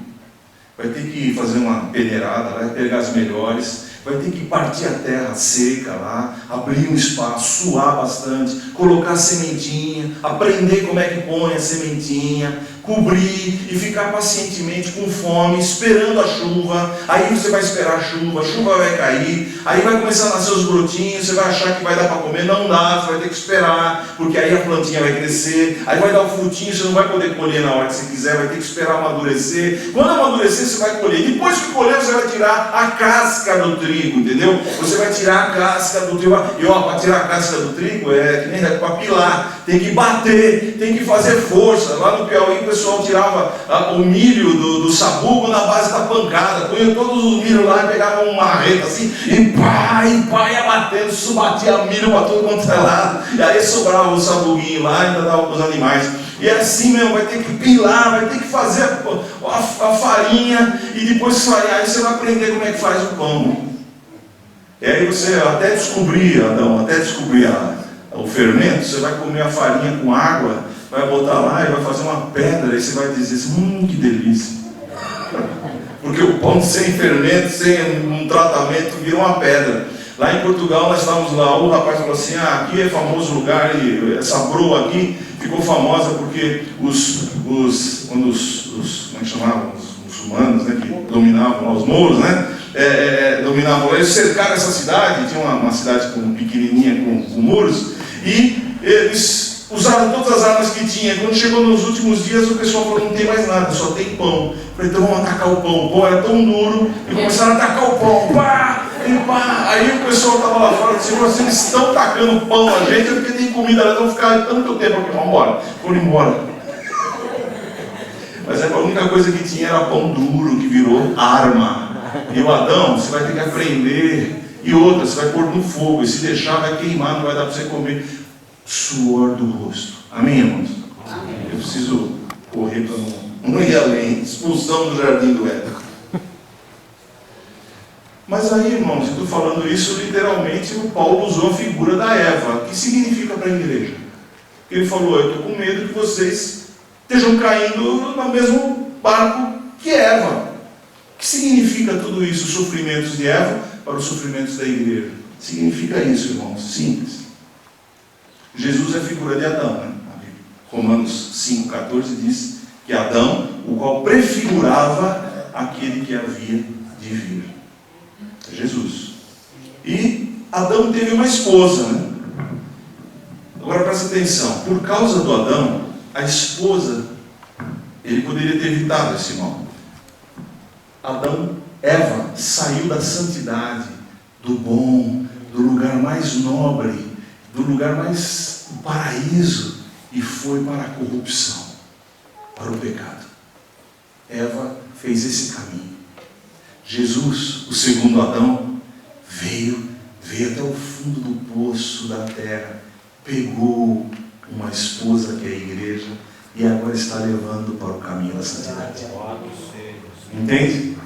vai ter que fazer uma peneirada, vai pegar as melhores, vai ter que partir a terra seca lá, abrir um espaço, suar bastante, colocar a sementinha, aprender como é que põe a sementinha, cobrir e ficar pacientemente com fome, esperando a chuva. Aí você vai esperar a chuva vai cair, aí vai começar a nascer os brotinhos, você vai achar que vai dar para comer, não dá, você vai ter que esperar, porque aí a plantinha vai crescer, aí vai dar o frutinho, você não vai poder colher na hora que você quiser, vai ter que esperar amadurecer. Quando amadurecer, você vai colher. Depois que colher, você vai tirar a casca do trigo, entendeu? Você vai tirar a casca do trigo. E para tirar a casca do trigo é que nem para pilar, tem que bater, tem que fazer força. Lá no Piauí o pessoal tirava o milho do sabugo na base da pancada, punha todos os milhos lá e pegava uma marreta assim, e pá, ia batendo, isso batia milho para todo quanto é lado, e aí sobrava o sabuguinho lá e ainda dava para os animais. E é assim mesmo, vai ter que pilar, vai ter que fazer a farinha, e depois que farinha, aí você vai aprender como é que faz o pão. E aí você, até descobrir, Adão, o fermento, você vai comer a farinha com água, vai botar lá e vai fazer uma pedra, e você vai dizer assim, que delícia. Porque o pão sem fermento, sem um tratamento, vira uma pedra. Lá em Portugal, nós estávamos lá, o rapaz falou assim, aqui é famoso lugar, e essa broa aqui ficou famosa porque como é que chamavam? Os muçulmanos, né, que dominavam lá, os mouros, né? Dominavam lá, eles cercaram essa cidade, tinha uma cidade pequenininha com muros, e eles usaram todas as armas que tinha. Quando chegou nos últimos dias, o pessoal falou, não tem mais nada, só tem pão. Falei, então vamos atacar o pão. O pão era tão duro, e começaram a atacar o pão, pá, e pá. Aí o pessoal estava lá fora, disse, se eles estão tacando pão na gente, é porque tem comida, eles vão ficar tanto tempo aqui, vamos embora. Foram embora. Mas a única coisa que tinha era pão duro, que virou arma. E o Adão, você vai ter que aprender. E outra, você vai pôr no fogo, e se deixar vai queimar, não vai dar para você comer. Suor do rosto. Amém, irmãos? Amém. Eu preciso correr para não ir além. Expulsão do jardim do Éden. Mas aí, irmãos, eu estou falando isso literalmente, o Paulo usou a figura da Eva. O que significa para a igreja? Ele falou, eu estou com medo que vocês estejam caindo no mesmo barco que Eva. O que significa tudo isso, os sofrimentos de Eva para os sofrimentos da igreja? Significa isso, irmãos, simples. Jesus é a figura de Adão, né? Romanos 5,14 diz que Adão, o qual prefigurava aquele que havia de vir. É Jesus. E Adão teve uma esposa, né? Agora presta atenção, por causa do Adão, a esposa ele poderia ter evitado esse mal. Eva saiu da santidade, do bom, do lugar mais nobre, do lugar mais do paraíso, e foi para a corrupção, para o pecado. Eva fez esse caminho. Jesus, o segundo Adão, veio até o fundo do poço da terra, pegou uma esposa que é a igreja e agora está levando para o caminho da santidade. Entende?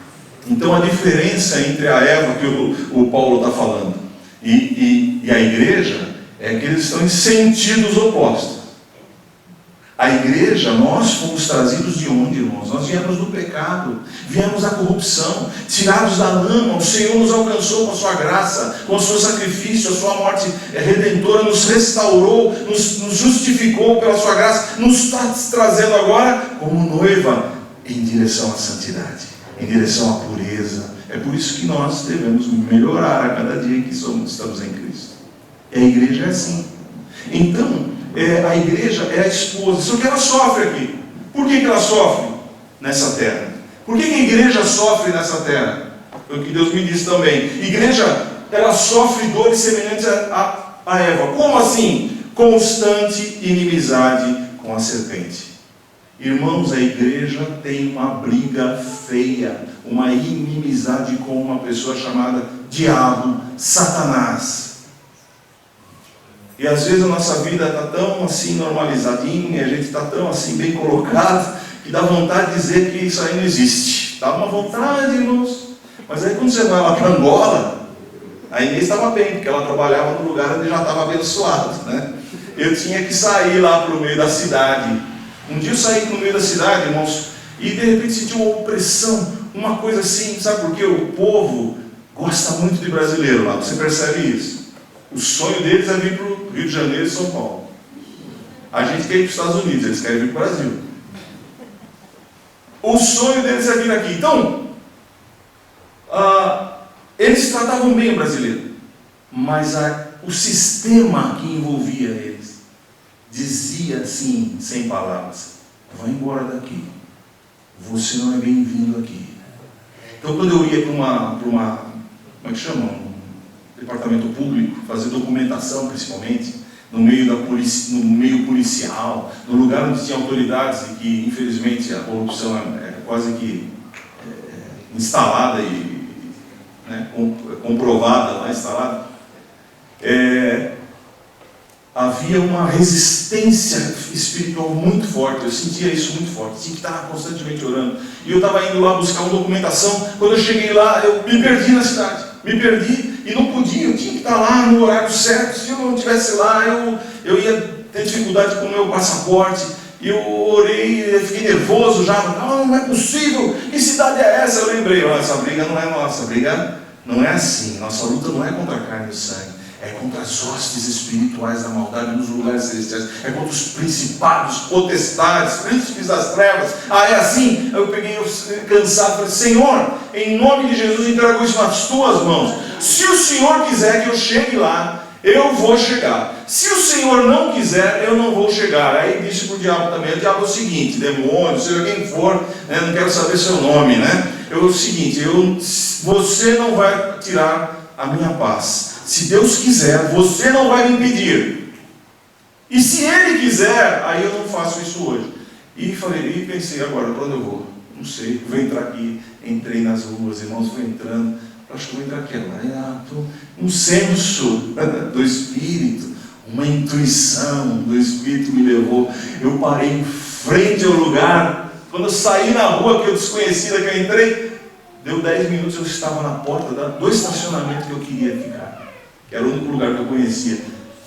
Então a diferença entre a Eva que o Paulo está falando e a igreja é que eles estão em sentidos opostos. A igreja, nós fomos trazidos de onde, irmãos? Nós viemos do pecado, viemos da corrupção, tirados da lama. O Senhor nos alcançou com a sua graça, com o seu sacrifício, a sua morte redentora, nos restaurou, nos justificou pela sua graça, nos está trazendo agora como noiva em direção à santidade, em direção à pureza. É por isso que nós devemos melhorar a cada dia que estamos em Cristo. E a igreja é assim. Então, a igreja é a esposa, só que ela sofre aqui. Por que ela sofre nessa terra? Por que a igreja sofre nessa terra? Foi o que Deus me disse também. Igreja, ela sofre dores semelhantes a Eva. Como assim? Constante inimizade com a serpente. Irmãos, a igreja tem uma briga feia, uma inimizade com uma pessoa chamada diabo, Satanás. E às vezes a nossa vida está tão assim normalizadinha, a gente está tão assim bem colocado, que dá vontade de dizer que isso aí não existe. Dá uma vontade, irmãos. Mas aí quando você vai lá para Angola, a Inês estava bem, porque ela trabalhava no lugar onde já estava abençoado, né? Eu tinha que sair lá para o meio da cidade. Um dia eu saí para o meio da cidade, irmãos, e de repente senti uma opressão, uma coisa assim, sabe por quê? O povo gosta muito de brasileiro lá, você percebe isso? O sonho deles é vir para o Rio de Janeiro e São Paulo. A gente quer ir para os Estados Unidos, eles querem vir para o Brasil. O sonho deles é vir aqui. Então, eles tratavam bem o brasileiro, mas o sistema que envolvia eles dizia assim, sem palavras: vai embora daqui, você não é bem-vindo aqui. Então, quando eu ia para uma como é que chama? Departamento público, fazer documentação principalmente, no meio no meio policial, no lugar onde tinha autoridades e que infelizmente a corrupção é quase que instalada e comprovada lá, instalada, havia uma resistência espiritual muito forte. Eu sentia isso muito forte, tinha que estar constantemente orando. E eu estava indo lá buscar uma documentação. Quando eu cheguei lá, eu me perdi na cidade, me perdi e não podia, eu tinha que estar lá no horário certo. Se eu não estivesse lá, eu ia ter dificuldade com o meu passaporte. E eu orei, eu fiquei nervoso já. Não é possível, que cidade é essa? Eu lembrei, essa briga não é nossa, a briga não é assim. Nossa luta não é contra a carne e o sangue, é contra as hostes espirituais da maldade nos lugares celestiais, é contra os principados, potestades, príncipes das trevas. É assim. Eu peguei cansado e falei: Senhor, em nome de Jesus, entrego isso nas tuas mãos. Se o Senhor quiser que eu chegue lá, eu vou chegar. Se o Senhor não quiser, eu não vou chegar. Aí disse para o diabo também: o diabo é o seguinte, demônio, seja quem for, não quero saber seu nome, É o seguinte, você não vai tirar a minha paz. Se Deus quiser, você não vai me impedir. E se Ele quiser, aí eu não faço isso hoje. E pensei: agora, para onde eu vou? Não sei, vou entrar aqui. Entrei nas ruas, irmãos, fui entrando. Acho que vou entrar aqui agora. Um senso do Espírito, uma intuição do Espírito me levou. Eu parei em frente ao lugar. Quando eu saí na rua que eu desconhecida, que eu entrei, deu 10 minutos, eu estava na porta do estacionamento que eu queria ficar, que era o único lugar que eu conhecia.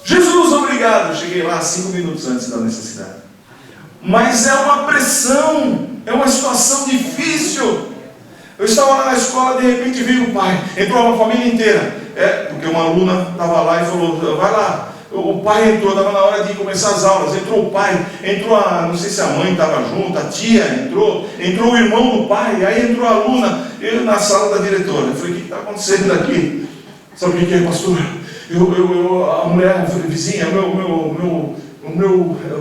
Jesus, obrigado! Eu cheguei lá 5 minutos antes da necessidade. Mas é uma pressão, é uma situação difícil. Eu estava lá na escola, de repente veio o pai, entrou uma família inteira, porque uma aluna estava lá e falou: vai lá. O pai entrou, estava na hora de começar as aulas, entrou o pai, entrou não sei se a mãe estava junto, a tia entrou o irmão do pai, aí entrou a aluna, eu na sala da diretora. Eu falei: o que está acontecendo aqui? Sabe o que é, pastor? A mulher vizinha, o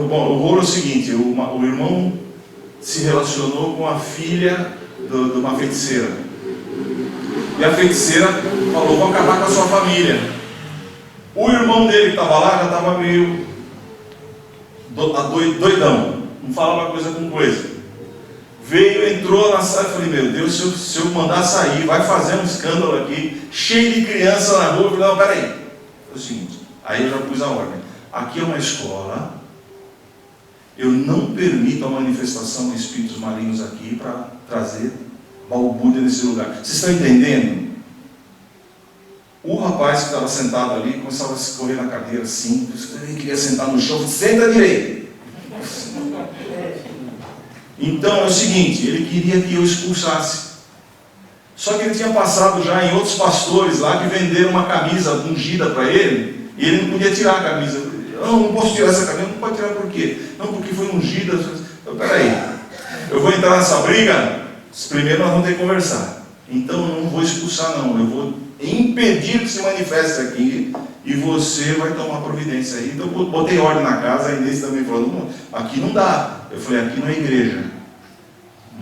rolo é o seguinte: o irmão se relacionou com a filha de uma feiticeira. E a feiticeira falou: vou acabar com a sua família. O irmão dele que estava lá já estava meio doidão, não falava coisa com coisa. Veio, entrou na sala e falei: meu Deus, se eu mandar sair, vai fazer um escândalo aqui, cheio de criança na rua. Eu falei: não, peraí. Foi o seguinte, aí eu já pus a ordem. Aqui é uma escola, eu não permito a manifestação de espíritos malignos aqui para trazer balbúrdia nesse lugar. Vocês estão entendendo? O rapaz que estava sentado ali começava a escorrer na cadeira assim, ele queria sentar no chão. Senta direito. Então é o seguinte, ele queria que eu expulsasse. Só que ele tinha passado já em outros pastores lá que venderam uma camisa ungida para ele, e ele não podia tirar a camisa. Eu não posso tirar essa camisa. Não pode tirar por quê? Não, porque foi ungida. Então, peraí, eu vou entrar nessa briga? Primeiro nós vamos ter que conversar. Então eu não vou expulsar não, eu vou impedir que se manifeste aqui, e você vai tomar providência aí. Então eu botei ordem na casa, a Inês também falou: aqui não dá. Eu falei: aqui não é igreja.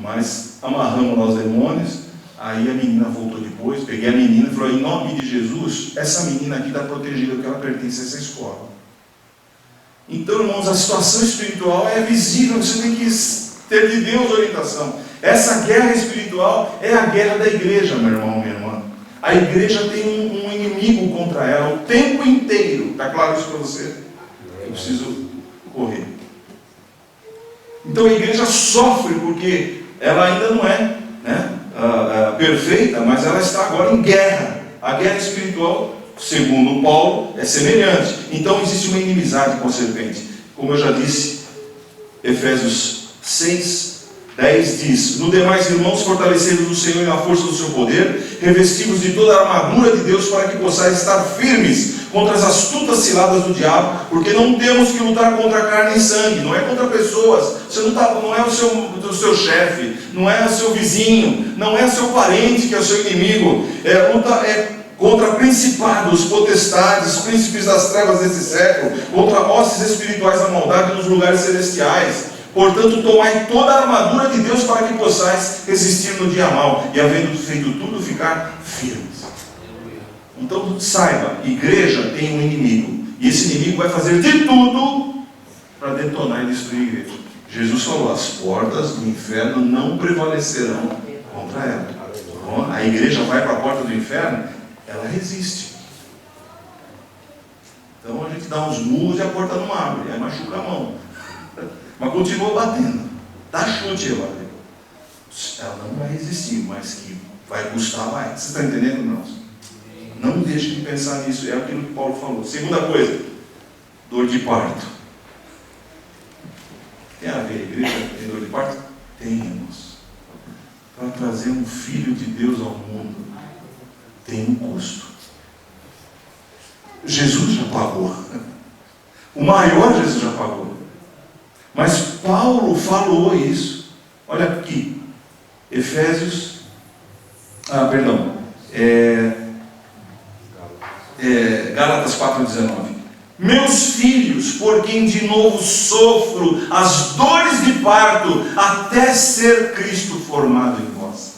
Mas amarramos lá os demônios. Aí a menina voltou depois, peguei a menina e falei: em nome de Jesus, essa menina aqui está protegida, porque ela pertence a essa escola. Então, irmãos, a situação espiritual é visível, você tem que ter de Deus orientação. Essa guerra espiritual é a guerra da igreja, meu irmão, minha irmã. A igreja tem um inimigo contra ela o tempo inteiro. Está claro isso para você? Eu preciso correr. Então a igreja sofre porque ela ainda não é, perfeita, mas ela está agora em guerra. A guerra espiritual, segundo Paulo, é semelhante. Então existe uma inimizade com a serpente. Como eu já disse, Efésios 6, 10 diz: no demais, irmãos, fortalecendo o Senhor e na força do seu poder, revestivos de toda a armadura de Deus, para que possais estar firmes contra as astutas ciladas do diabo, porque não temos que lutar contra carne e sangue, não é contra pessoas. Você não é o seu chefe, não é o seu vizinho, não é o seu parente que é o seu inimigo. É contra principados, potestades, príncipes das trevas desse século, contra hostes espirituais da maldade nos lugares celestiais. Portanto, tomai toda a armadura de Deus para que possais resistir no dia mau, e havendo feito tudo, ficar firmes. Então saiba, igreja tem um inimigo, e esse inimigo vai fazer de tudo para detonar e destruir a igreja. Jesus falou: as portas do inferno não prevalecerão contra ela. Então, a igreja vai para a porta do inferno, ela resiste. Então a gente dá uns murros e a porta não abre, aí machuca a mão. Mas continua batendo. Dá chute, ela não vai resistir, mas que vai custar, vai. Você está entendendo, irmãos? Não deixe de pensar nisso. É aquilo que Paulo falou. Segunda coisa, dor de parto. Tem a ver a igreja tem dor de parto? Tem, irmãos. Para trazer um filho de Deus ao mundo tem um custo. Jesus já pagou. O maior Jesus já pagou. Mas Paulo falou isso. Olha aqui. Efésios. Gálatas 4,19. Meus filhos, por quem de novo sofro as dores de parto, até ser Cristo formado em vós.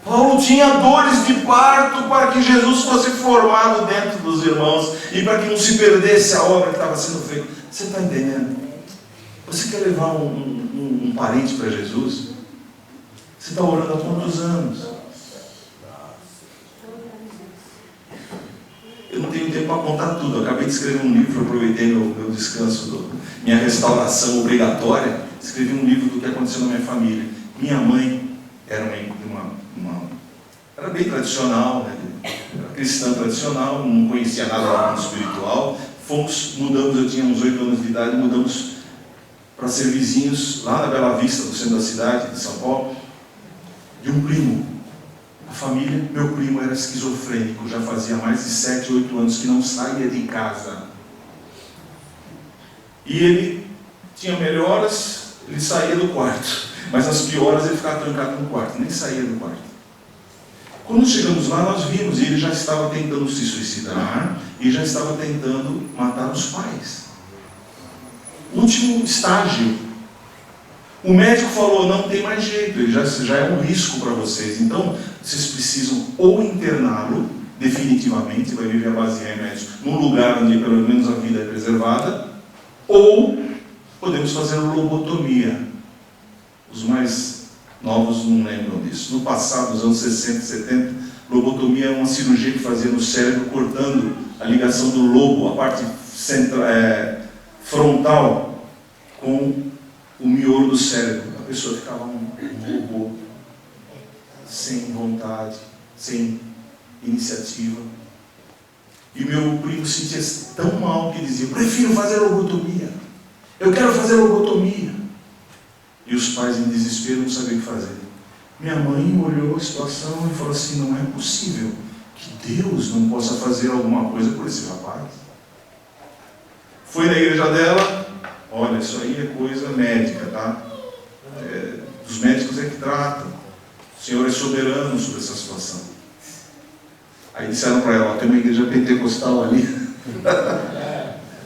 Paulo tinha dores de parto para que Jesus fosse formado dentro dos irmãos e para que não se perdesse a obra que estava sendo feita. Você está entendendo? Você quer levar um parente para Jesus? Você está orando há quantos anos? Eu não tenho tempo para contar tudo. Eu acabei de escrever um livro, aproveitei meu descanso, minha restauração obrigatória. Escrevi um livro do que aconteceu na minha família. Minha mãe era era bem tradicional, era cristã tradicional, não conhecia nada do mundo espiritual. Mudamos, eu tinha uns 8 anos de idade, mudamos para ser vizinhos lá na Bela Vista, no centro da cidade de São Paulo, de um primo. A família, meu primo era esquizofrênico, já fazia mais de 7, 8 anos que não saía de casa. E ele tinha melhoras, ele saía do quarto, mas as pioras ele ficava trancado no quarto, nem saía do quarto. Quando chegamos lá, nós vimos, ele já estava tentando se suicidar e já estava tentando matar os pais. Último estágio. O médico falou, não tem mais jeito, ele já é um risco para vocês. Então, vocês precisam ou interná-lo definitivamente, vai viver a base de remédios, num lugar onde pelo menos a vida é preservada, ou podemos fazer lobotomia. Os mais novos não lembram disso. No passado, nos anos 60 e 70, lobotomia era uma cirurgia que fazia no cérebro, cortando a ligação do lobo, a parte frontal, com o miolo do cérebro. A pessoa ficava um robô, sem vontade, sem iniciativa. E meu primo se sentia tão mal que dizia, prefiro fazer lobotomia. Eu quero fazer lobotomia. E os pais em desespero não sabiam o que fazer. Minha mãe olhou a situação e falou assim, não é possível que Deus não possa fazer alguma coisa por esse rapaz. Foi na igreja dela, olha, isso aí é coisa médica, tá? Os médicos é que tratam. O Senhor é soberano sobre essa situação. Aí disseram para ela, tem uma igreja pentecostal ali.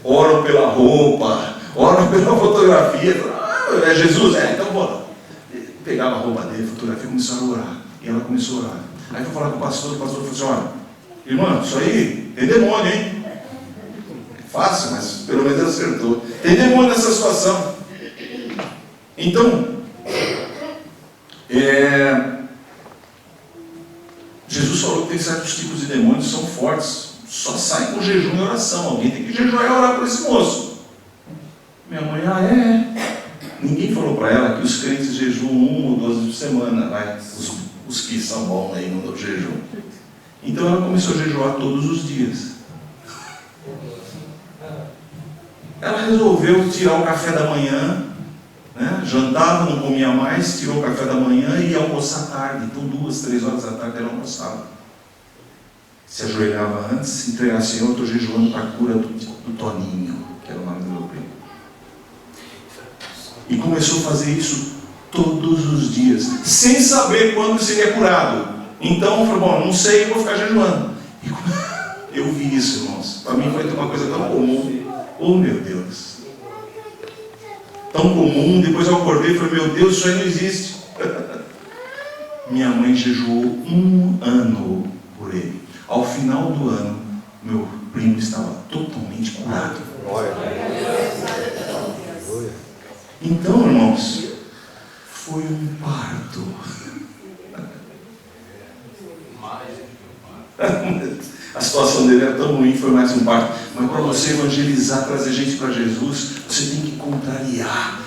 Oram pela roupa, oram pela fotografia. É Jesus? Então bora. Pegava a roupa dele, fotografia, e começaram a orar. E ela começou a orar. Aí foi falar com o pastor falou assim, olha, irmã, isso aí tem demônio, hein? Fácil, mas pelo menos ele acertou. Tem demônio nessa situação. Então, Jesus falou que tem certos tipos de demônios que são fortes. Só sai com jejum e oração. Alguém tem que jejuar e orar por esse moço. Minha mãe, ninguém falou para ela que os crentes jejuam 1 ou 2 vezes por semana, vai? Os que são bons aí no jejum. Então ela começou a jejuar todos os dias. Ela resolveu tirar o café da manhã, né? Jantava, não comia mais, tirou o café da manhã e ia almoçar tarde. Então 2, 3 horas da tarde ela almoçava. Se ajoelhava antes, entregava, Senhor, eu estou jejuando para a cura do Toninho, que era o nome do meu primo. E começou a fazer isso todos os dias, sem saber quando seria curado. Então, falou, bom, não sei, eu vou ficar jejuando. E eu vi isso, irmãos. Para mim foi uma coisa tão comum. Oh, meu Deus. Tão comum. Depois eu acordei e falei, meu Deus, isso aí não existe. Minha mãe jejuou 1 ano por ele. Ao final do ano, meu primo estava totalmente curado. Então, irmãos, foi um parto. A situação dele era tão ruim, foi mais um parto. Mas para você evangelizar, trazer gente para Jesus, você tem que contrariar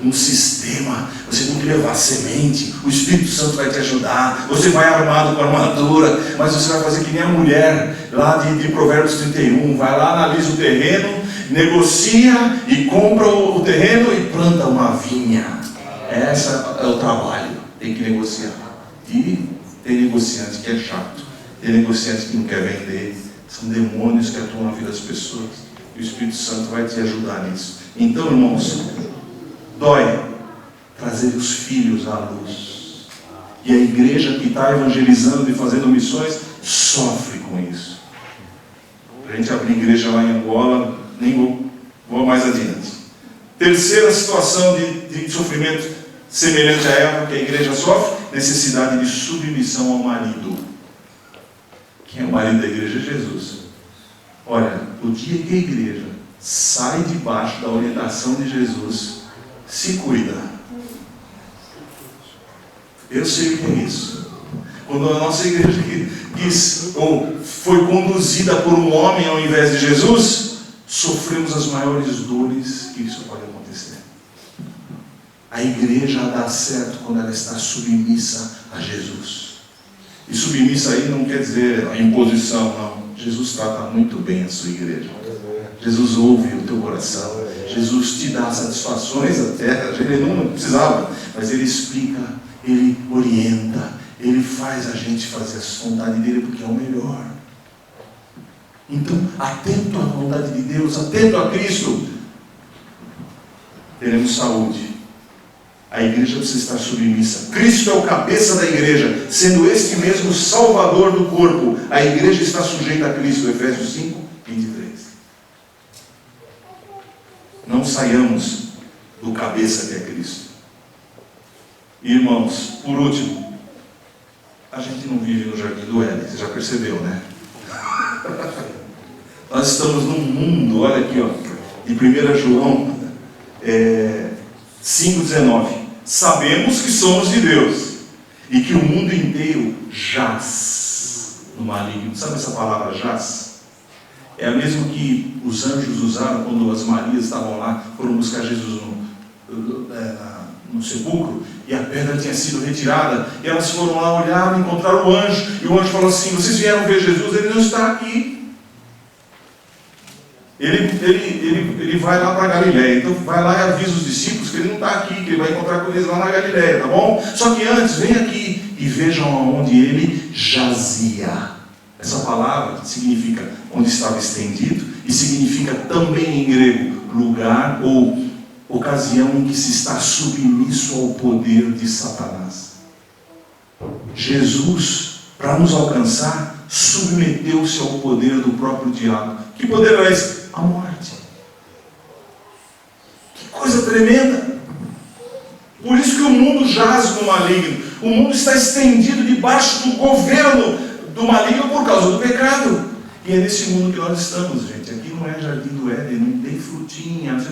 um sistema. Você tem que levar semente. O Espírito Santo vai te ajudar. Você vai armado com armadura, mas você vai fazer que nem a mulher lá de Provérbios 31. Vai lá, analisa o terreno, negocia e compra o terreno e planta uma vinha. Esse é o trabalho. Tem que negociar. E tem negociante que é chato. Tem negociante que não quer vender. São demônios que atuam na vida das pessoas. E o Espírito Santo vai te ajudar nisso. Então, irmãos, dói trazer os filhos à luz. E a igreja que está evangelizando e fazendo missões sofre com isso. A gente abrir igreja lá em Angola, nem vou mais adiante. Terceira situação de sofrimento semelhante a ela, que a igreja sofre, necessidade de submissão ao marido. Quem é o marido da igreja? Jesus. Olha, o dia que a igreja sai debaixo da orientação de Jesus, se cuida. Eu sei o que é isso. Quando a nossa igreja foi conduzida por um homem ao invés de Jesus, sofremos as maiores dores que isso pode acontecer. A igreja dá certo quando ela está submissa a Jesus. E submissa aí não quer dizer a imposição, não. Jesus trata muito bem a sua igreja. Jesus ouve o teu coração. Jesus te dá satisfações até. Ele não precisava, mas ele explica, ele orienta, ele faz a gente fazer a vontade dele porque é o melhor. Então, atento à vontade de Deus, atento a Cristo, teremos saúde. A igreja precisa estar submissa. Cristo é o cabeça da igreja, sendo este mesmo salvador do corpo. A igreja está sujeita a Cristo, Efésios 5, 23. Não saiamos do cabeça que é Cristo. Irmãos, por último, a gente não vive no Jardim do Éden, você já percebeu, né? Nós estamos num mundo, olha aqui, ó, de 1 João 5,19. Sabemos que somos de Deus e que o mundo inteiro jaz no maligno. Sabe essa palavra jaz? É a mesma que os anjos usaram quando as Marias estavam lá, foram buscar Jesus no sepulcro, e a pedra tinha sido retirada, e elas foram lá, olharam, encontraram o anjo, e o anjo falou assim: vocês vieram ver Jesus, ele não está aqui. Ele vai lá para Galileia. Então vai lá e avisa os discípulos que ele não está aqui, que ele vai encontrar com eles lá na Galileia, tá bom? Só que antes, vem aqui e vejam aonde ele jazia. Essa palavra significa onde estava estendido, e significa também em grego lugar ou ocasião em que se está submisso ao poder de Satanás. Jesus, para nos alcançar, submeteu-se ao poder do próprio diabo. Que poder era esse? A morte. Que coisa tremenda! Por isso que o mundo jaz no maligno. O mundo está estendido debaixo do governo do maligno por causa do pecado. E é nesse mundo que nós estamos, gente. Aqui não é Jardim do Éden, não tem frutinha, você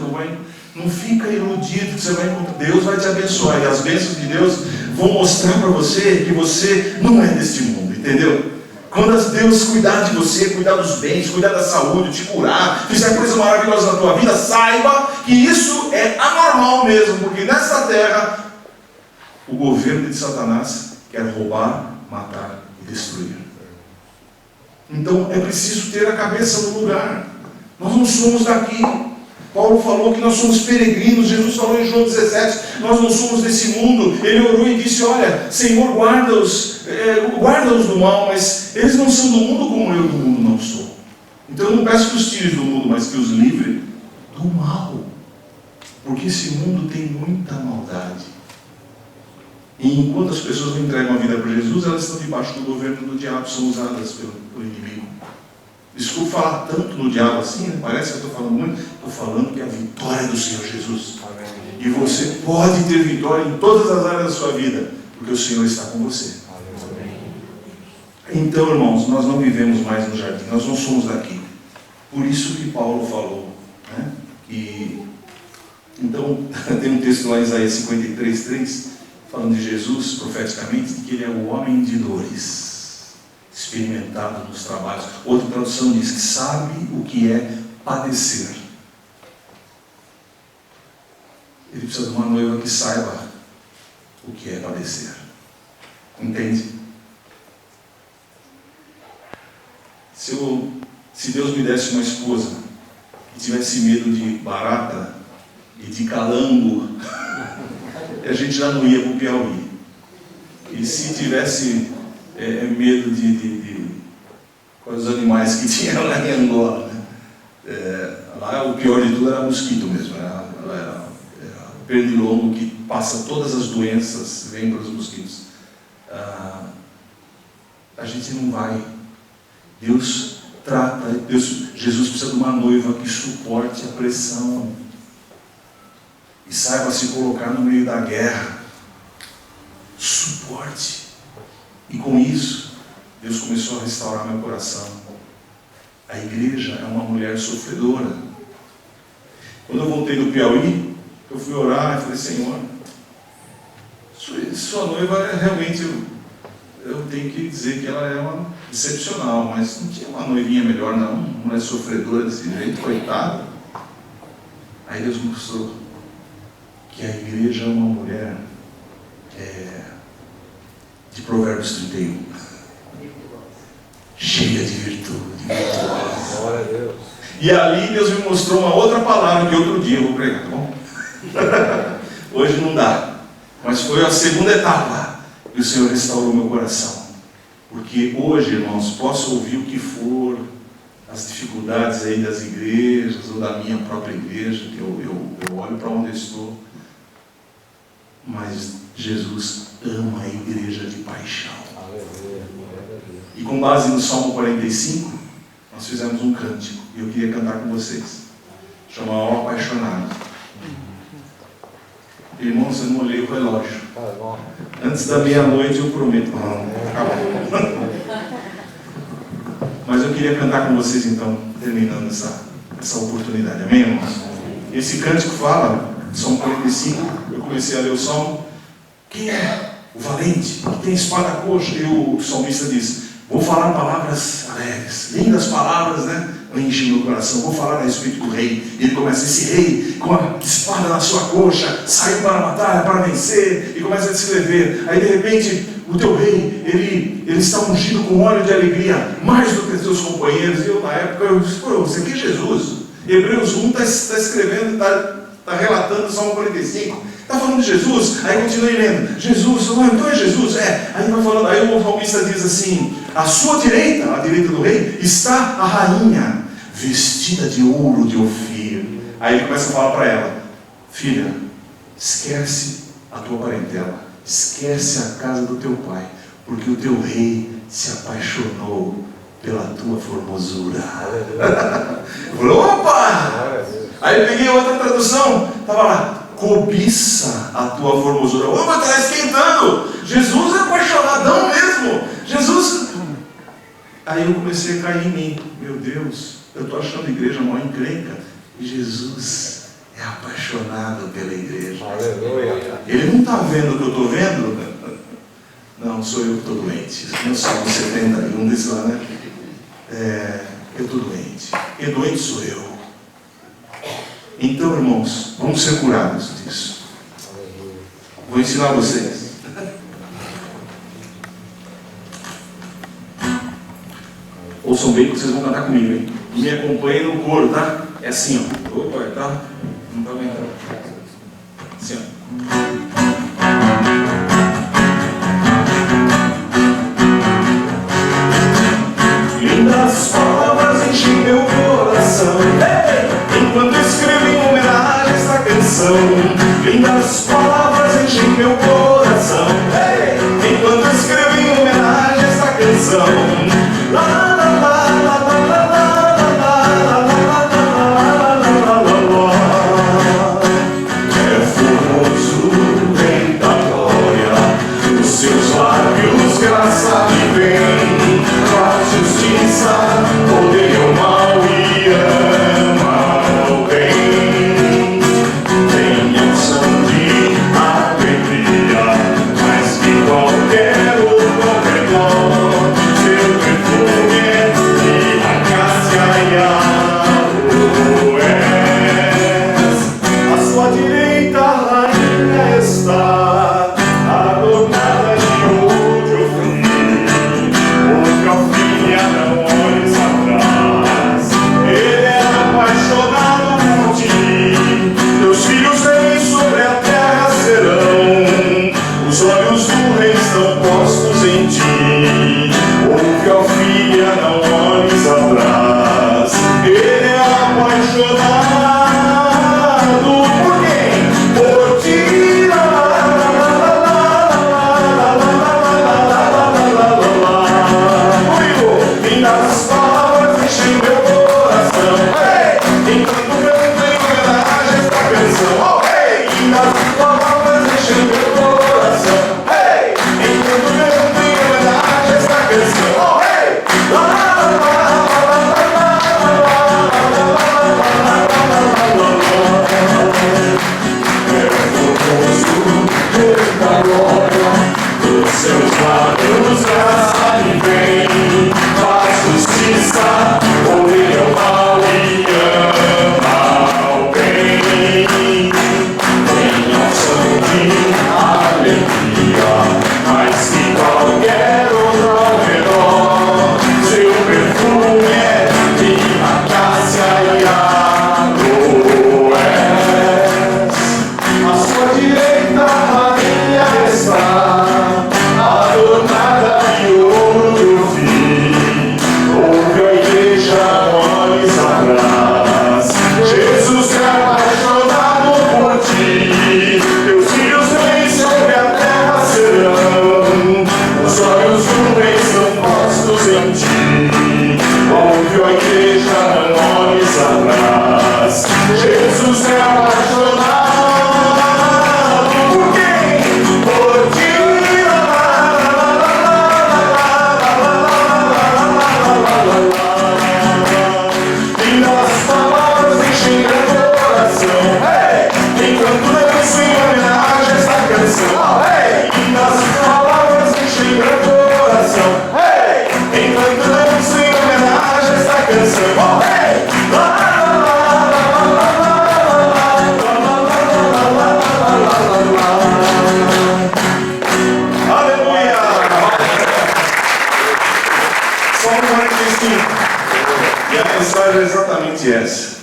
não fica iludido que você vai encontrar. Deus vai te abençoar, e as bênçãos de Deus vão mostrar para você que você não é deste mundo, entendeu? Quando Deus cuidar de você, cuidar dos bens, cuidar da saúde, te curar, fizer coisa maravilhosa na tua vida, saiba que isso é anormal mesmo, porque nessa terra o governo de Satanás quer roubar, matar e destruir. Então é preciso ter a cabeça no lugar. Nós não somos daqui. Paulo falou que nós somos peregrinos. Jesus falou em João 17, nós não somos desse mundo. Ele orou e disse: olha, Senhor, guarda-os do mal, mas eles não são do mundo como eu do mundo não sou. Então eu não peço que os tire do mundo, mas que os livre do mal, porque esse mundo tem muita maldade. E enquanto as pessoas não entregam a vida para Jesus, elas estão debaixo do governo do diabo, são usadas pelo inimigo. Desculpa falar tanto no diabo assim, né? Parece que eu estou falando muito. Estou falando que a vitória é do Senhor Jesus. Amém. E você pode ter vitória em todas as áreas da sua vida, porque o Senhor está com você. Amém. Então, irmãos, nós não vivemos mais no jardim, nós não somos daqui. Por isso que Paulo falou, né? Então, tem um texto lá em Isaías 53:3, falando de Jesus, profeticamente, que ele é o homem de dores, experimentado nos trabalhos. Outra tradução diz que sabe o que é padecer. Ele precisa de uma noiva que saiba o que é padecer. Entende? Se Deus me desse uma esposa que tivesse medo de barata e de calango, a gente já não ia para o Piauí. E se tivesse medo de quais animais que tinha lá em Angola, né? Lá o pior de tudo era mosquito mesmo, era pernilongo que passa todas as doenças, vem para os mosquitos. A gente não vai. Deus trata, Jesus precisa de uma noiva que suporte a pressão e saiba se colocar no meio da guerra. Suporte. E com isso, Deus começou a restaurar meu coração. A igreja é uma mulher sofredora. Quando eu voltei do Piauí, eu fui orar e falei: Senhor, sua noiva realmente, eu tenho que dizer que ela é uma excepcional, mas não tinha uma noivinha melhor não, uma mulher sofredora desse jeito, coitada. Aí Deus mostrou que a igreja é uma mulher de Provérbios 31, cheia de virtude, virtuosa. Glória a Deus. E ali Deus me mostrou uma outra palavra que outro dia eu vou pregar, tá bom? Hoje não dá, mas foi a segunda etapa que o Senhor restaurou meu coração. Porque hoje, irmãos, posso ouvir o que for, as dificuldades aí das igrejas ou da minha própria igreja, que eu olho para onde eu estou, mas Jesus ama a igreja de paixão. E com base no Salmo 45, nós fizemos um cântico, e eu queria cantar com vocês. Chama O Apaixonado. Irmãos, eu não olhei o relógio. Antes da meia-noite eu prometo. Não, acabou. Mas eu queria cantar com vocês então, terminando essa oportunidade. Amém, irmãos? Esse cântico fala, Salmo 45, eu comecei a ler o Salmo. Quem é o valente que tem espada coxa? E o salmista diz, vou falar palavras alegres, lindas palavras, né? Enche meu coração, vou falar a respeito do rei. E ele começa, esse rei com a espada na sua coxa, saiu para a batalha, para vencer, e começa a descrever. Aí de repente, o teu rei, ele está ungido com óleo de alegria, mais do que os seus companheiros. E eu na época, eu disse, pô, isso aqui é Jesus. Hebreus 1 está escrevendo, está relatando o Salmo 45. Está falando de Jesus, aí continue lendo. Jesus, então é Jesus? Aí vai falando, aí o salmista diz assim, à sua direita, à direita do rei, está a rainha, vestida de ouro de Ofir. Aí ele começa a falar para ela, filha, esquece a tua parentela, esquece a casa do teu pai, porque o teu rei se apaixonou pela tua formosura. Falou, opa! Aí eu peguei outra tradução, estava lá, cobiça a tua formosura. Ô, mas está esquentando. Jesus é apaixonadão mesmo. Jesus. Aí eu comecei a cair em mim. Meu Deus, eu estou achando a igreja uma encrenca. E Jesus é apaixonado pela igreja. Aleluia. Ele não está vendo o que eu estou vendo? Não, sou eu que estou doente. No Salmo 71 diz lá, né? Eu estou doente. E doente sou eu. Então, irmãos, vamos ser curados disso. Vou ensinar vocês. Ouçam bem que vocês vão cantar comigo, hein? E me acompanhem no coro, tá? É assim, ó. Opa, tá? Não tá vendo? Assim, ó. Lindas palavras enchem meu coração, enquanto escrevo em homenagem esta canção. Lindas palavras enchem meu coração, enquanto escrevo em homenagem esta canção. Lá, lá, lá, lá, lá, lá, lá, lá, lá, lá, lá, lá, lá, lá, lá. É formoso era exatamente essa.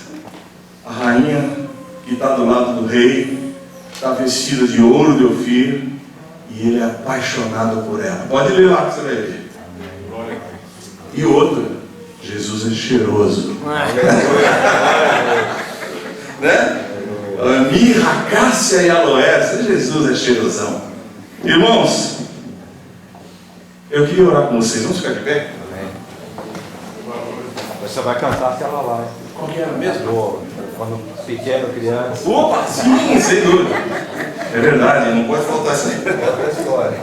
A rainha que está do lado do rei, está vestida de ouro de Ofir, e ele é apaixonado por ela. Pode ler lá que você vai ver. E outra, Jesus é cheiroso. Né? Mirra, cássia e aloé. Jesus é cheirosão. Irmãos, eu queria orar com vocês. Vamos ficar de pé? Você vai cantar aquela lá. Qual que era mesmo? Quando pequeno, criança. Opa, sim, sem dúvida. É verdade, não pode faltar isso aí. Outra história.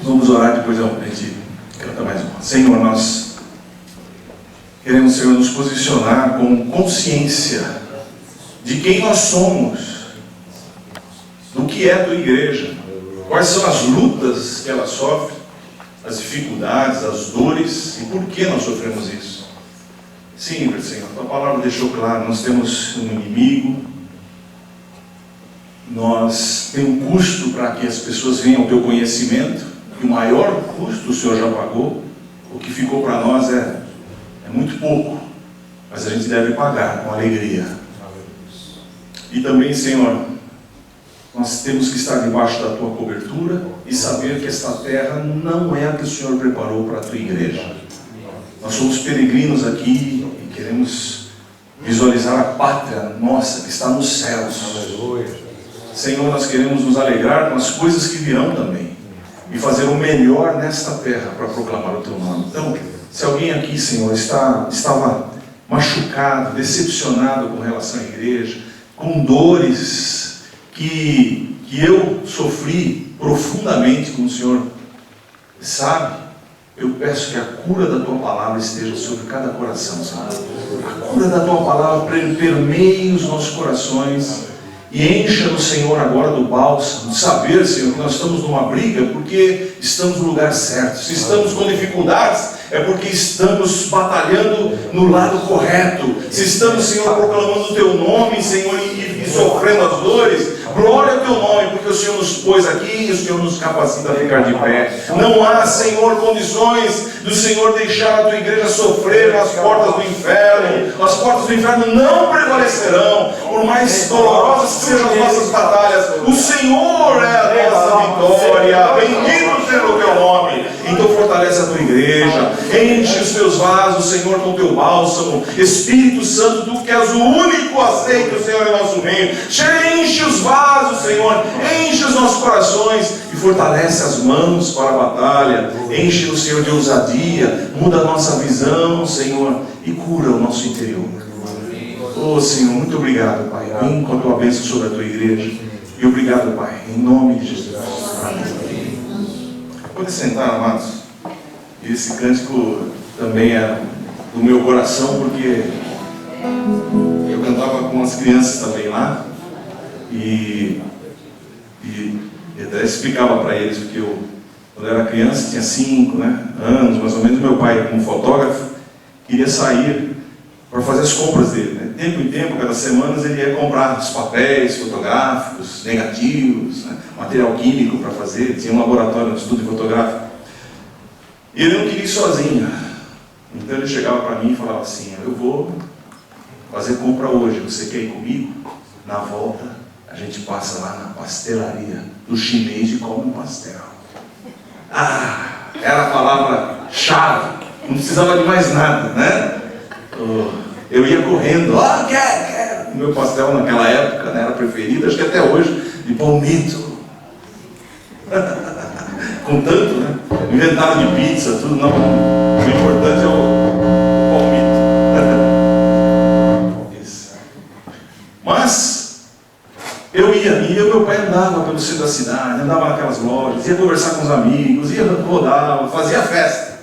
Vamos orar, depois a gente canta mais uma. Senhor, nós queremos, Senhor, nos posicionar com consciência de quem nós somos, do que é a tua igreja, quais são as lutas que ela sofre, as dificuldades, as dores e por que nós sofremos isso. Sim, Senhor, a tua palavra deixou claro, nós temos um inimigo, nós temos um custo para que as pessoas venham ao teu conhecimento, e o maior custo o Senhor já pagou. O que ficou para nós é muito pouco, mas a gente deve pagar com alegria. E também, Senhor, nós temos que estar debaixo da tua cobertura e saber que esta terra não é a que o Senhor preparou para a tua igreja. Nós somos peregrinos aqui e queremos visualizar a pátria nossa que está nos céus. Senhor, nós queremos nos alegrar com as coisas que virão também e fazer o melhor nesta terra para proclamar o teu nome. Então, se alguém aqui, Senhor, estava machucado, decepcionado com relação à igreja, com dores que eu sofri profundamente, como o Senhor sabe, eu peço que a cura da tua palavra esteja sobre cada coração, Senhor. A cura da tua palavra permeie os nossos corações e encha-nos, Senhor, agora do bálsamo, de saber, Senhor, que nós estamos numa briga porque estamos no lugar certo. Se estamos com dificuldades, é porque estamos batalhando no lado correto. Se estamos, Senhor, proclamando o teu nome, Senhor, e sofrendo as dores, glória ao teu nome, porque o Senhor nos pôs aqui e o Senhor nos capacita a ficar de pé. Não há, Senhor, condições do Senhor deixar a tua igreja sofrer nas portas do inferno. As portas do inferno não prevalecerão, por mais dolorosas que sejam as nossas batalhas. O Senhor é a nossa vitória. Bendito seja o teu nome. Então fortalece a tua igreja, enche os teus vasos, Senhor, com o teu bálsamo. Espírito Santo, tu que és o único aceito, Senhor, em nosso meio. Enche os vasos, Senhor, enche os nossos corações e fortalece as mãos para a batalha. Enche o Senhor de ousadia, muda a nossa visão, Senhor, e cura o nosso interior. Oh, Senhor, muito obrigado, Pai. Vem com a tua bênção sobre a tua igreja. E obrigado, Pai, em nome de Jesus. Amém. Pode sentar, amados. Esse cântico também é do meu coração, porque eu cantava com as crianças também lá. E até explicava para eles, porque eu, quando eu era criança, tinha 5 anos, mais ou menos, meu pai, como fotógrafo, queria sair para fazer as compras dele. Né? Tempo em tempo, cada semana, ele ia comprar os papéis fotográficos, negativos, material químico para fazer, tinha um laboratório de estudo fotográfico. E ele não queria ir sozinho. Então ele chegava para mim e falava assim: eu vou fazer compra hoje, você quer ir comigo? Na volta, a gente passa lá na pastelaria do chinês e come um pastel. Era a palavra-chave, não precisava de mais nada, né? Eu ia correndo, quero. O meu pastel naquela época, né, era preferido, acho que até hoje, de palmito. Com tanto, né? Inventaram de pizza, tudo, não. O importante é o palmito. Isso. Mas eu ia, e meu pai andava pelo centro da cidade, andava naquelas lojas, ia conversar com os amigos, ia rodar, fazia festa.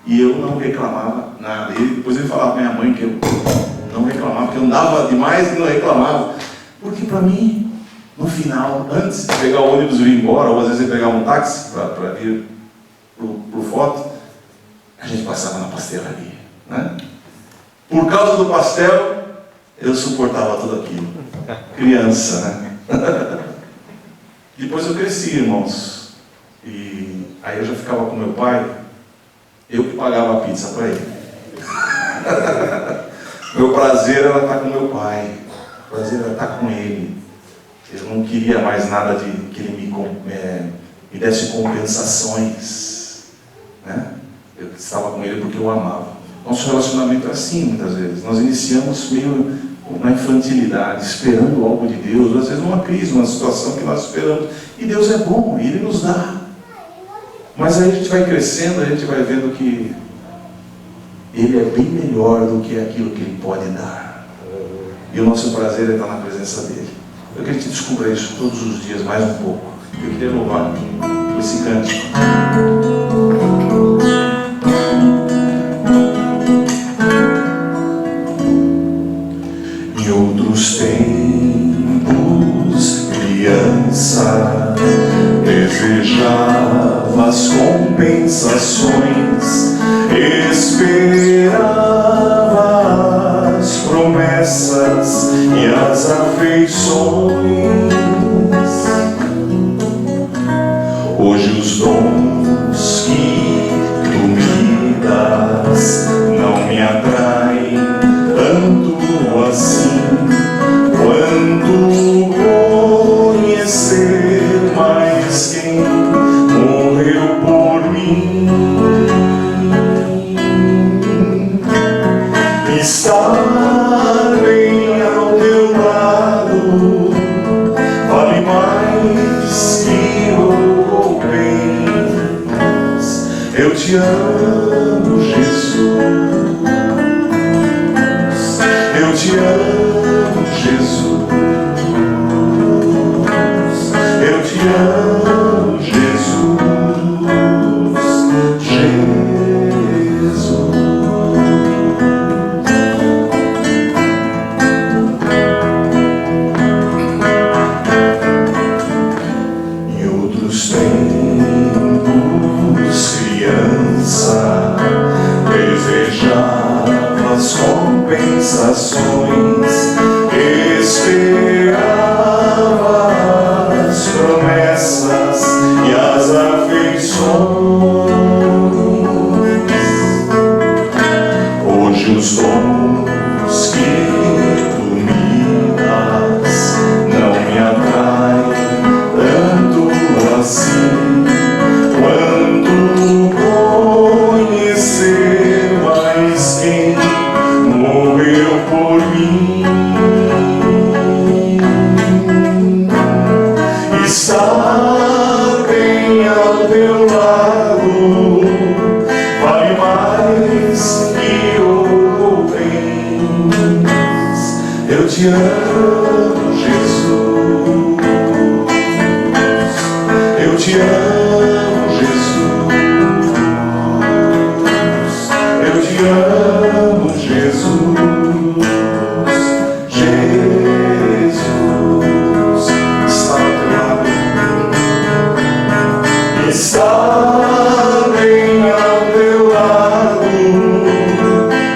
E eu não reclamava nada. E depois ele falava para minha mãe que eu não reclamava, que eu andava demais e não reclamava. Porque para mim, no final, antes de pegar o ônibus e ir embora, ou às vezes eu pegava um táxi para ir pro foto, a gente passava na pastelaria, né? Por causa do pastel, eu suportava tudo aquilo. Criança, né? Depois eu cresci, irmãos. E aí eu já ficava com meu pai. Eu que pagava a pizza para ele. Meu prazer era estar com meu pai. O prazer era estar com ele. Eu não queria mais nada de que ele me desse compensações, né? Eu estava com ele porque eu amava. Nosso relacionamento é assim muitas vezes. Nós iniciamos meio na infantilidade, esperando algo de Deus, às vezes numa crise, numa situação que nós esperamos. E Deus é bom, e Ele nos dá. Mas aí a gente vai crescendo, a gente vai vendo que Ele é bem melhor do que aquilo que Ele pode dar. E o nosso prazer é estar na presença dEle. Eu queria que a gente descubra isso todos os dias, mais um pouco. Eu queria louvar esse cântico. Em outros tempos, criança, desejava as compensações, esperava as promessas e as afeições. Hoje os dons que tu me das não me atraem tanto assim quanto conhecer mais quem morreu por mim. Estar bem ao teu lado vale mais que ouro ou bens. Eu te amo, Jesus. Eu te amo, Jesus. Eu te amo, Jesus. Jesus. Em outros tempos, criança, desejava as compensações, esperava as promessas e as afeições. Hoje os dons que tu me das não me atraem tanto assim quanto conhecer mais quem morreu por mim. Estar bem ao teu lado vale mais que ouro ou bens. Eu te amo, Jesus. Eu te amo, Jesus. Eu te amo, Jesus. Jesus está ao teu lado. Estar bem ao teu lado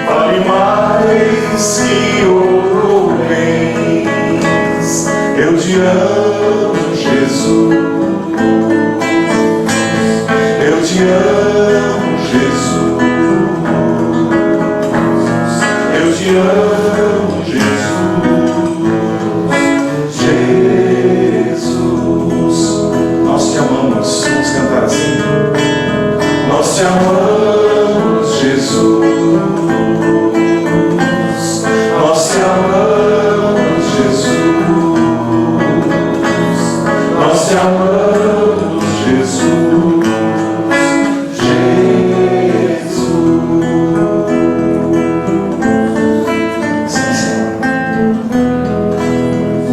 vale mais que ouro ou bens. Eu te amo, Jesus. Eu te amo, Jesus. Eu te amo, Jesus. Jesus. Nós te amamos. Vamos cantar assim. Nós te amamos, Jesus. Nós te amamos, Jesus. Nós te amamos, Jesus. Sim, Senhor.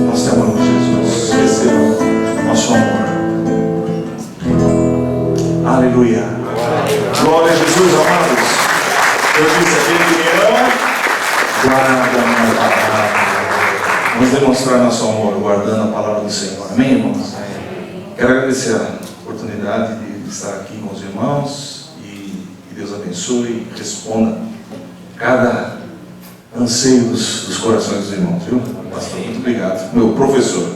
Nós te amamos, Jesus. Receba nosso amor. Aleluia. Glória a Jesus, amados. Eu disse, aquele que me ama, guarda a minha palavra. Vamos demonstrar nosso amor guardando a palavra do Senhor. Amém, irmãos? Quero agradecer a oportunidade de estar aqui com os irmãos e que Deus abençoe e responda cada anseio dos corações dos irmãos, viu? Pastor, muito obrigado. Meu professor.